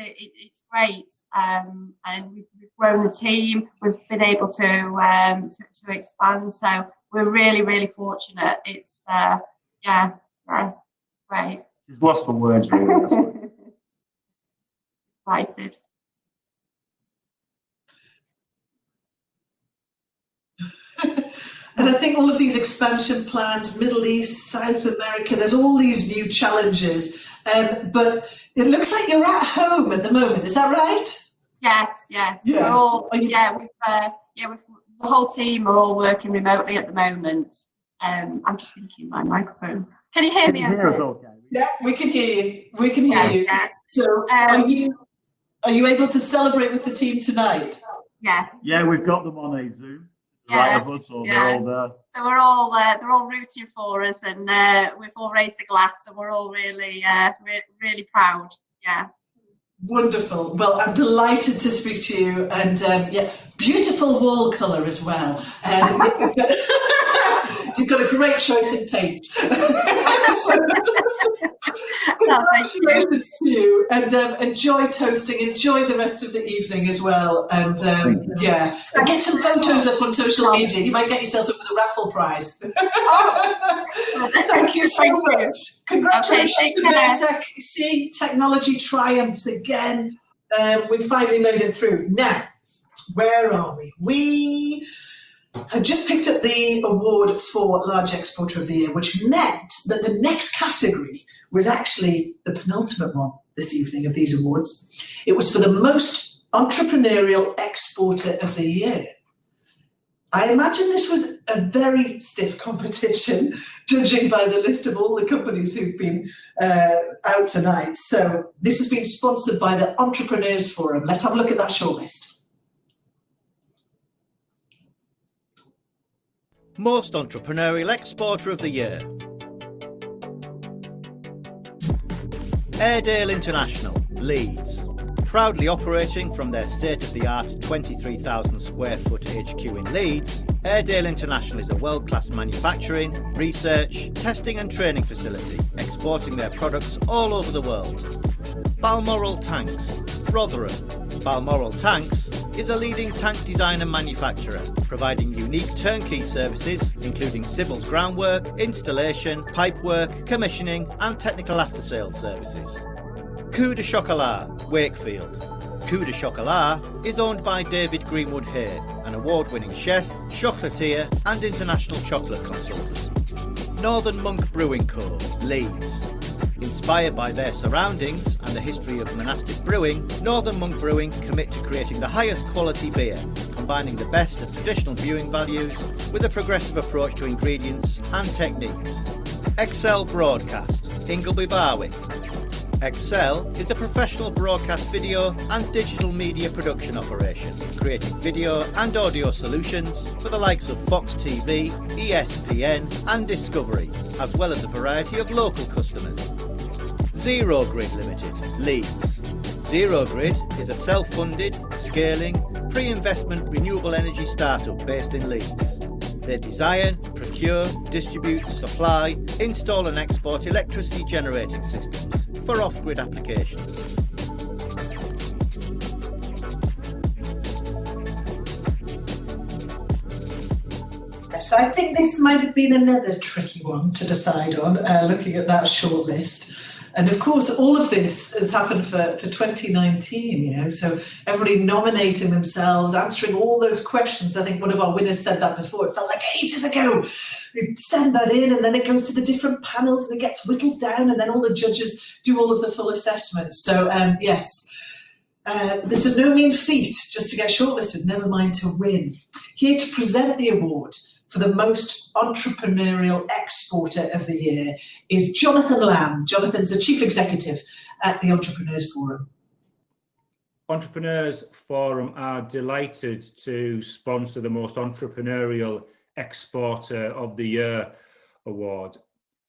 S8: great, and we've grown the team. We've been able to expand, so we're really fortunate. It's great.
S5: She's lost for words, really.
S8: Excited.
S1: And I think all of these expansion plans, Middle East, South America, there's all these new challenges. But it looks like you're at home at the moment. Is that right?
S8: Yes.
S1: Yeah.
S8: We're all, with the whole team are all working remotely at the moment. I'm just thinking my microphone. Can you hear me?
S1: Okay? Yeah, we can hear you. We can hear you.
S8: Yeah.
S1: So are you able to celebrate with the team tonight?
S8: Yeah.
S5: Yeah, we've got them on a Zoom. Right of us, or they're all there.
S8: So we're all they're all rooting for us, and we've all raised a glass, and we're all really really proud. Yeah.
S1: Wonderful. Well, I'm delighted to speak to you, and yeah, beautiful wall colour as well. You've got a great choice in paint. Congratulations to you, and enjoy toasting. Enjoy the rest of the evening as well, and yeah, and get some photos up on social media. You might get yourself up with a raffle prize. Thank you so much. Congratulations to VIRSEC. See, technology triumphs again. We finally made it through. Now, where are we? We had just picked up the award for Large Exporter of the Year, which meant that the next category was actually the penultimate one this evening of these awards. It was for the Most Entrepreneurial Exporter of the Year. I imagine this was a very stiff competition, judging by the list of all the companies who've been out tonight. So this has been sponsored by the Entrepreneurs Forum. Let's have a look at that shortlist.
S7: Most Entrepreneurial Exporter of the Year. Airedale International, Leeds. Proudly operating from their state-of-the-art 23,000 square foot HQ in Leeds, Airedale International is a world-class manufacturing, research, testing and training facility, exporting their products all over the world. Balmoral Tanks, Rotherham. Balmoral Tanks is a leading tank design and manufacturer, providing unique turnkey services including civils groundwork, installation, pipework, commissioning and technical after-sales services. Coup de Chocolat, Wakefield. Coup de Chocolat is owned by David Greenwood Hay, an award-winning chef, chocolatier and international chocolate consultant. Northern Monk Brewing Co., Leeds. Inspired by their surroundings and the history of monastic brewing, Northern Monk Brewing commit to creating the highest quality beer, combining the best of traditional brewing values with a progressive approach to ingredients and techniques. Excel Broadcast, Ingleby Barwick. Excel is a professional broadcast video and digital media production operation, creating video and audio solutions for the likes of Fox TV, ESPN and Discovery, as well as a variety of local customers. Zero Grid Limited, Leeds. Zero Grid is a self-funded, scaling, pre-investment renewable energy startup based in Leeds. They design, procure, distribute, supply, install and export electricity generating systems for off-grid applications.
S1: So I think this might have been another tricky one to decide on, looking at that shortlist. And of course, all of this has happened for 2019, you know, so everybody nominating themselves, answering all those questions. I think one of our winners said that before. It felt like ages ago. We send that in and then it goes to the different panels and it gets whittled down and then all the judges do all of the full assessments. So yes, this is no mean feat just to get shortlisted, never mind to win. Here to present the award for the Most Entrepreneurial Exporter of the Year is Jonathan Lamb. Jonathan's the Chief Executive at the Entrepreneurs Forum.
S10: Entrepreneurs Forum are delighted to sponsor the Most Entrepreneurial Exporter of the Year award.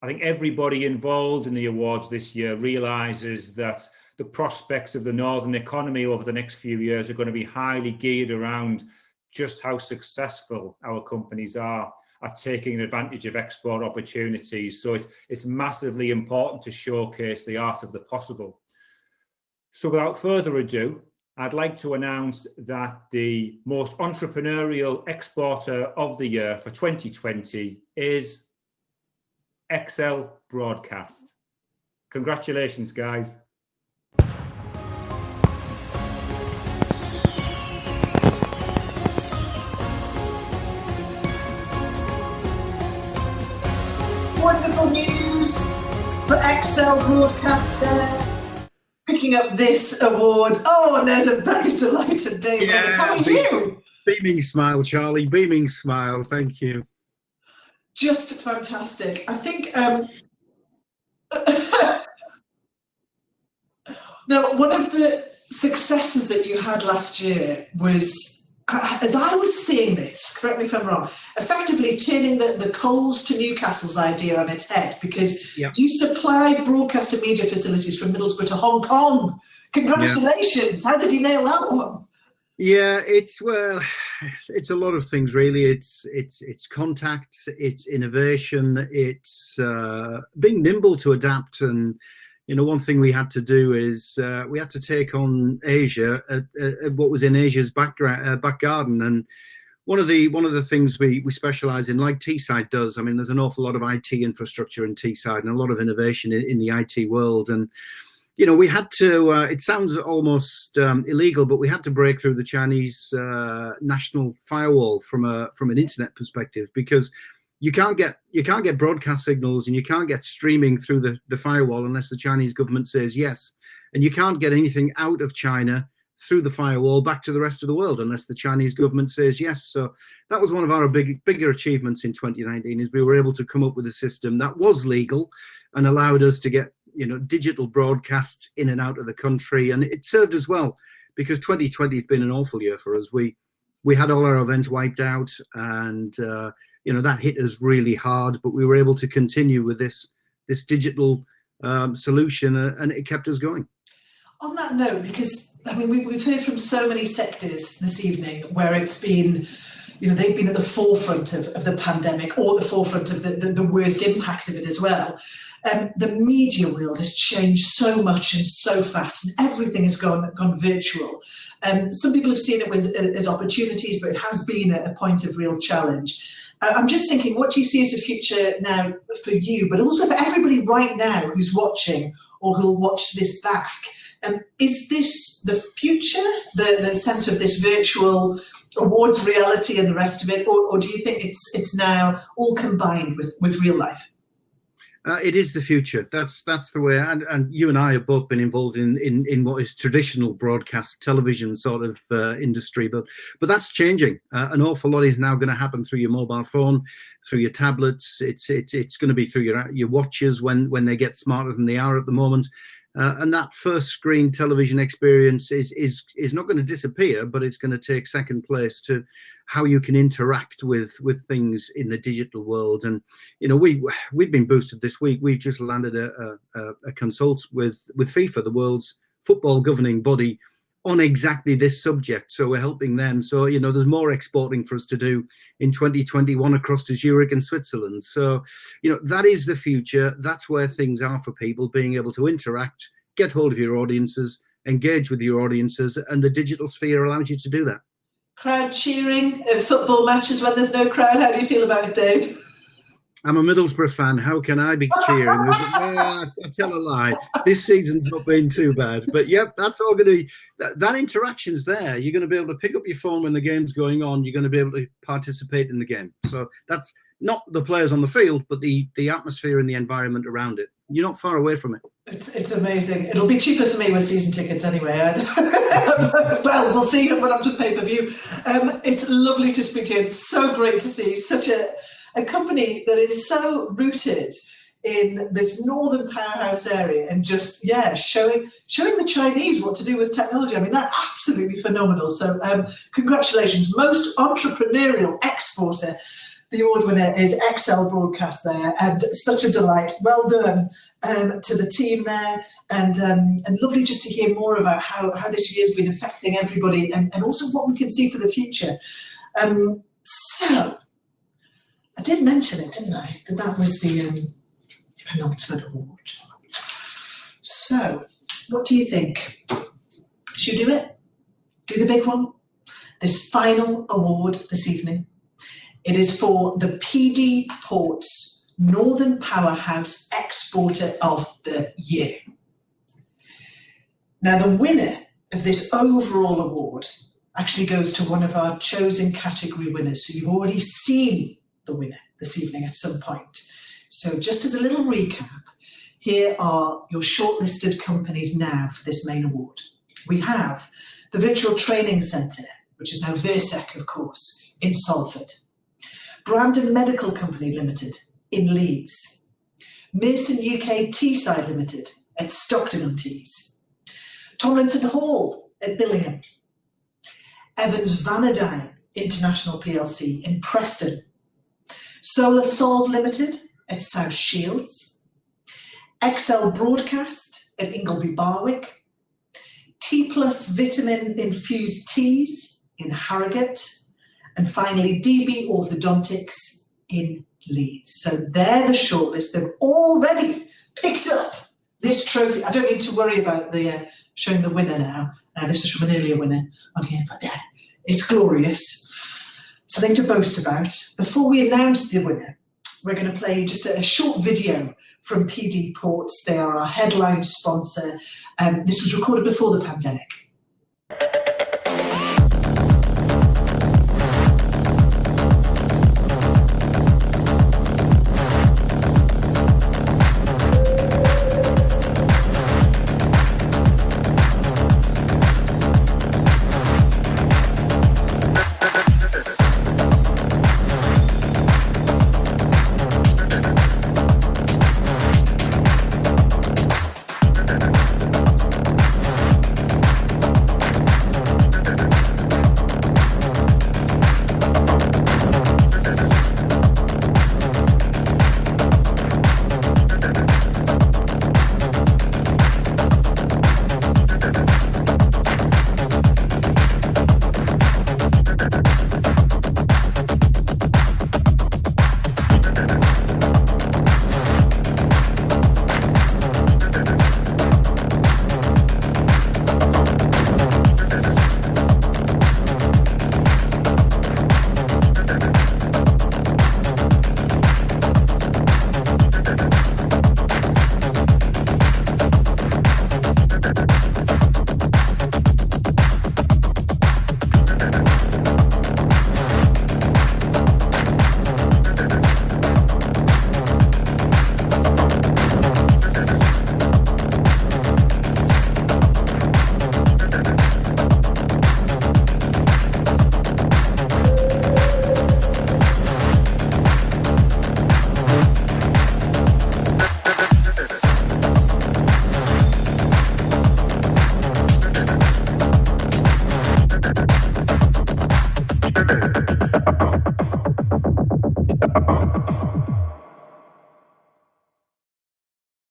S10: I think everybody involved in the awards this year realises that the prospects of the northern economy over the next few years are going to be highly geared around just how successful our companies are at taking advantage of export opportunities. So it's massively important to showcase the art of the possible. So without further ado, I'd like to announce that the Most Entrepreneurial Exporter of the Year for 2020 is Excel Broadcast. Congratulations, guys.
S1: Wonderful news for Excel Broadcast there, picking up this award. Oh, and there's a very delighted David. How are you?
S11: Beaming smile, Charlie. Beaming smile. Thank you.
S1: Just fantastic. I think now one of the successes that you had last year was, as I was seeing this, correct me if I'm wrong, effectively turning the Coles to Newcastle's idea on its head, because you supply broadcast and media facilities from Middlesbrough to Hong Kong. Congratulations. How did you nail that one?
S9: Yeah, it's a lot of things really. It's contacts, it's innovation, it's being nimble to adapt. And one thing we had to do is we had to take on Asia at what was in Asia's back garden. And one of the things we specialize in, like Teesside does. I mean, there's an awful lot of IT infrastructure in Teesside and a lot of innovation in the IT world. And we had to, it sounds almost illegal, but we had to break through the Chinese national firewall from an internet perspective, because you can't get broadcast signals and you can't get streaming through the firewall unless the Chinese government says yes. And you can't get anything out of China through the firewall back to the rest of the world unless the Chinese government says yes. So that was one of our bigger achievements in 2019, is we were able to come up with a system that was legal and allowed us to get digital broadcasts in and out of the country. And it served us well, because 2020 has been an awful year for us. We had all our events wiped out, and that hit us really hard, but we were able to continue with this digital solution, and it kept us going.
S1: On that note, because I mean, we've heard from so many sectors this evening where it's been, they've been at the forefront of the pandemic, or the forefront of the worst impact of it as well. The media world has changed so much and so fast, and everything has gone virtual. Some people have seen it as opportunities, but it has been a point of real challenge. I'm just thinking, what do you see as the future now for you, but also for everybody right now who's watching or who'll watch this back? Is this the future, the sense of this virtual awards reality and the rest of it, or do you think it's now all combined with real life?
S9: It is the future. That's the way. And you and I have both been involved in what is traditional broadcast television sort of industry, but that's changing. An awful lot is now going to happen through your mobile phone, through your tablets. It's going to be through your watches when they get smarter than they are at the moment. And that first screen television experience is not going to disappear, but it's going to take second place to how you can interact with things in the digital world. And we've been boosted this week. We've just landed a consult with FIFA, the world's football governing body, on exactly this subject. So we're helping them. So there's more exporting for us to do in 2021 across to Zurich and Switzerland. So that is the future. That's where things are for people, being able to interact, get hold of your audiences, engage with your audiences, and the digital sphere allows you to do that.
S1: Crowd cheering at football matches when there's no crowd. How do you feel about it, Dave?
S9: I'm a Middlesbrough fan. How can I be cheering? I tell a lie. This season's not been too bad. But yep, that's all going to be, that interaction's there. You're going to be able to pick up your phone when the game's going on. You're going to be able to participate in the game. So that's not the players on the field, but the atmosphere and the environment around it. You're not far away from it.
S1: It's amazing. It'll be cheaper for me with season tickets anyway. Well, we'll see when I'm to pay-per-view. It's lovely to speak to you. It's so great to see such a company that is so rooted in this Northern Powerhouse area, and just showing the Chinese what to do with technology. I mean, that's absolutely phenomenal. So congratulations. Most entrepreneurial exporter. The award winner is XL Broadcast there, and such a delight. Well done to the team there, and lovely just to hear more about how this year's been affecting everybody, and also what we can see for the future. So I did mention it, didn't I? That was the penultimate award. So what do you think? Should we do it? Do the big one? This final award this evening. It is for the PD Ports Northern Powerhouse Exporter of the Year. Now, the winner of this overall award actually goes to one of our chosen category winners. So you've already seen the winner this evening at some point. So just as a little recap, here are your shortlisted companies now for this main award. We have the Virtual Training Centre, which is now VIRSEC, of course, in Salford. Brandon Medical Company Limited in Leeds. Mason UK Teesside Limited at Stockton-on-Tees. Tomlinson Hall at Billingham. Evans Vanadine International PLC in Preston. Solar Solve Limited at South Shields. XL Broadcast at Ingleby Barwick. T+ vitamin infused teas in Harrogate, and finally DB Orthodontics in Leeds. So they're the shortlist. They've already picked up this trophy. I don't need to worry about the showing the winner now. This is from an earlier winner on here, but yeah, it's glorious. Something to boast about. Before we announce the winner, we're going to play just a short video from PD Ports. They are our headline sponsor. This was recorded before the pandemic.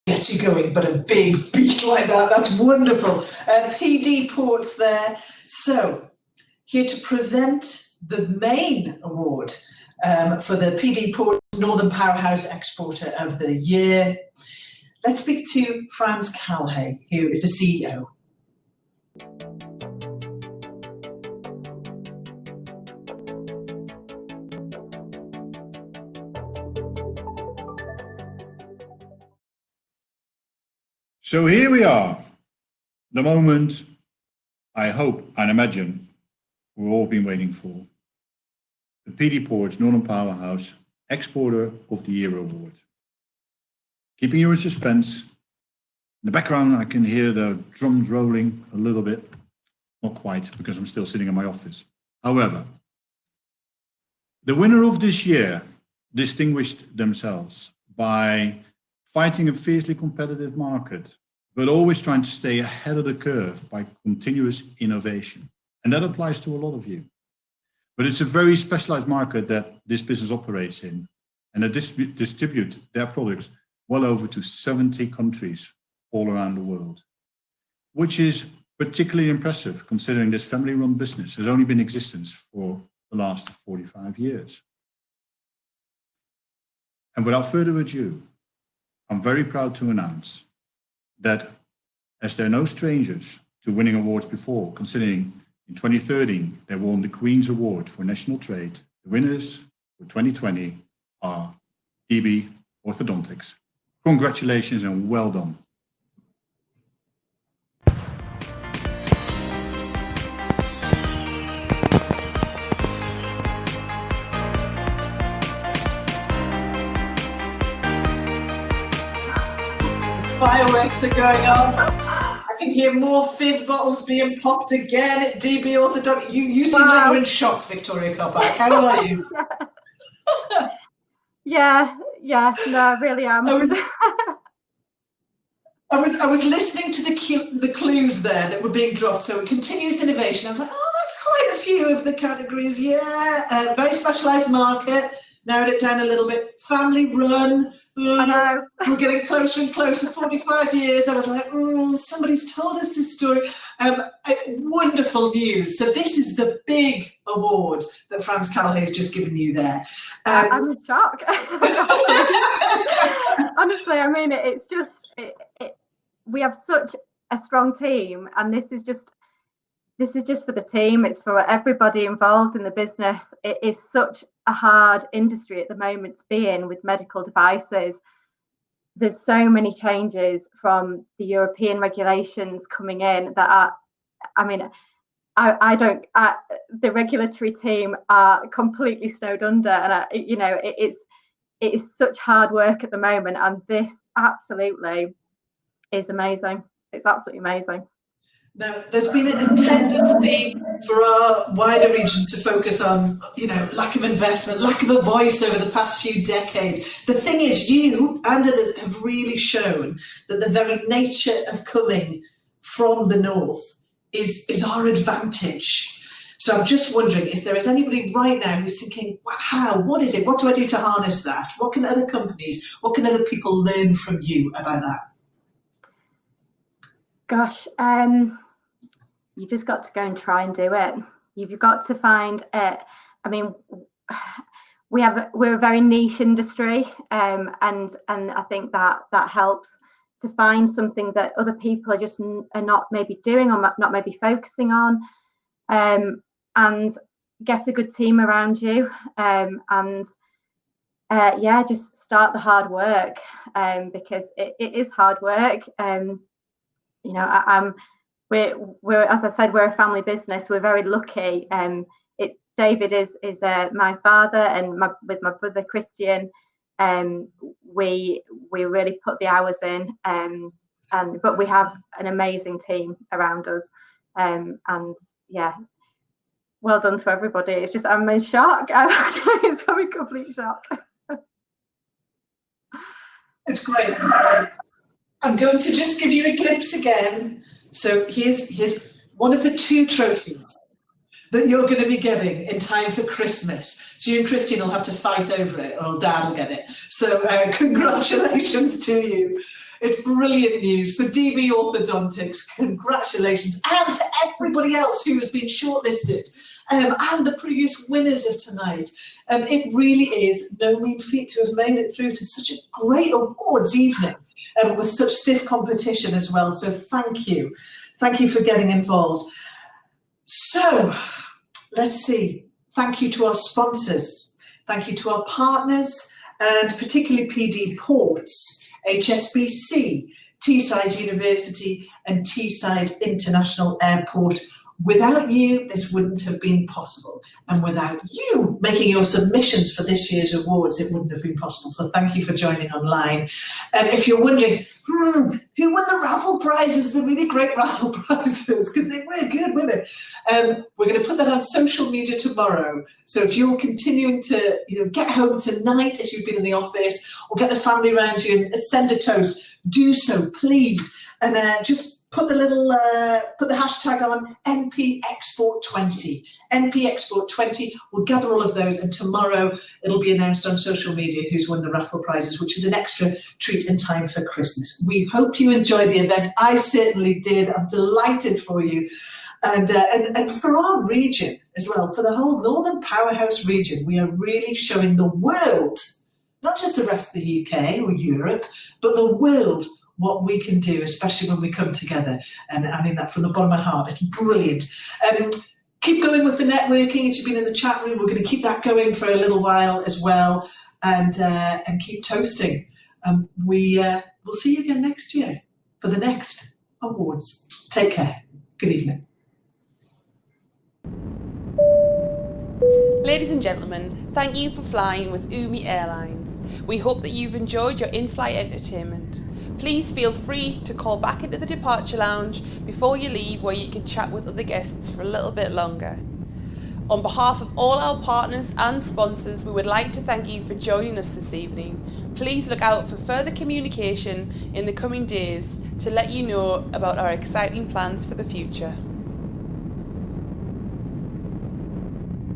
S1: Gets you going, but a big beat like that, that's wonderful. PD Ports there. So, here to present the main award for the PD Ports Northern Powerhouse Exporter of the Year. Let's speak to Franz Kalhay, who is the CEO.
S12: So here we are, the moment I hope and imagine we've all been waiting for. The PD Ports Northern Powerhouse Exporter of the Year Award. Keeping you in suspense. In the background I can hear the drums rolling a little bit. Not quite, because I'm still sitting in my office. However, the winner of this year distinguished themselves by fighting a fiercely competitive market, but always trying to stay ahead of the curve by continuous innovation. And that applies to a lot of you. But it's a very specialized market that this business operates in, and they distribute their products well over to 70 countries all around the world, which is particularly impressive considering this family-run business has only been in existence for the last 45 years. And without further ado, I'm very proud to announce that, as they're no strangers to winning awards before, considering in 2013 they won the Queen's Award for National Trade, the winners for 2020 are DB Orthodontics. Congratulations and well done.
S1: Fireworks are going off. I can hear more fizz bottles being popped again at DB Orthodontics. You seem like you're in shock, Victoria Coppack. How are you?
S22: Yeah, no, I really am.
S1: I was listening to the clues there that were being dropped. So continuous innovation. I was like, oh, that's quite a few of the categories. Yeah, very specialised market. Narrowed it down a little bit. Family run.
S22: I know.
S1: We're getting closer and closer. 45 years. I was like, somebody's told us this story. Wonderful news. So this is the big award that Franz Calhey has just given you there.
S22: I'm in shock. Honestly, I mean, it's just, we have such a strong team, and this is just for the team. It's for everybody involved in the business. It is such a hard industry at the moment to be in with medical devices. There's so many changes from the European regulations coming in that are, I mean, the regulatory team are completely snowed under, and it is such hard work at the moment, and this absolutely is amazing. It's absolutely amazing.
S1: Now, there's been a tendency for our wider region to focus on, lack of investment, lack of a voice over the past few decades. The thing is, you and others have really shown that the very nature of coming from the north is our advantage. So I'm just wondering if there is anybody right now who's thinking, wow, what is it? What do I do to harness that? What can other companies, what can other people learn from you about that?
S22: Gosh, you've just got to go and try and do it. You've got to find it. I mean, we're a very niche industry, and I think that helps to find something that other people are not maybe doing or not maybe focusing on, and get a good team around you, just start the hard work, because it is hard work. We're as I said, we're a family business. We're very lucky. David is my father, and with my brother Christian, we really put the hours in, but we have an amazing team around us, and well done to everybody. It's just, I'm in shock. It's a complete shock.
S1: It's great. I'm going to just give you a glimpse again. So here's one of the 2 trophies that you're going to be getting in time for Christmas. So you and Christian will have to fight over it, or Dad will get it. So congratulations to you. It's brilliant news for DB Orthodontics. Congratulations. And to everybody else who has been shortlisted, and the previous winners of tonight. It really is no mean feat to have made it through to such a great awards evening, with such stiff competition as well. So thank you. Thank you for getting involved. So let's see. Thank you to our sponsors. Thank you to our partners, and particularly PD Ports, HSBC, Teesside University and Teesside International Airport. Without you, this wouldn't have been possible. And without you making your submissions for this year's awards, it wouldn't have been possible. So thank you for joining online. If you're wondering, who won the raffle prizes, the really great raffle prizes, because they were good, weren't they? We're going to put that on social media tomorrow. So if you're continuing to get home tonight, if you've been in the office, or get the family around you and send a toast, do so, please. And just put the little, put the hashtag on NP Export 20. NP Export 20. We'll gather all of those, and tomorrow it'll be announced on social media who's won the raffle prizes, which is an extra treat in time for Christmas. We hope you enjoyed the event. I certainly did. I'm delighted for you. And for our region as well, for the whole Northern Powerhouse region, we are really showing the world, not just the rest of the UK or Europe, but the world, what we can do, especially when we come together. And I mean that from the bottom of my heart. It's brilliant. Keep going with the networking. If you've been in the chat room, we're going to keep that going for a little while as well, and keep toasting. We'll see you again next year for the next awards. Take care. Good evening.
S13: Ladies and gentlemen, thank you for flying with Umi Airlines. We hope that you've enjoyed your in-flight entertainment. Please feel free to call back into the departure lounge before you leave, where you can chat with other guests for a little bit longer. On behalf of all our partners and sponsors, we would like to thank you for joining us this evening. Please look out for further communication in the coming days to let you know about our exciting plans for the future.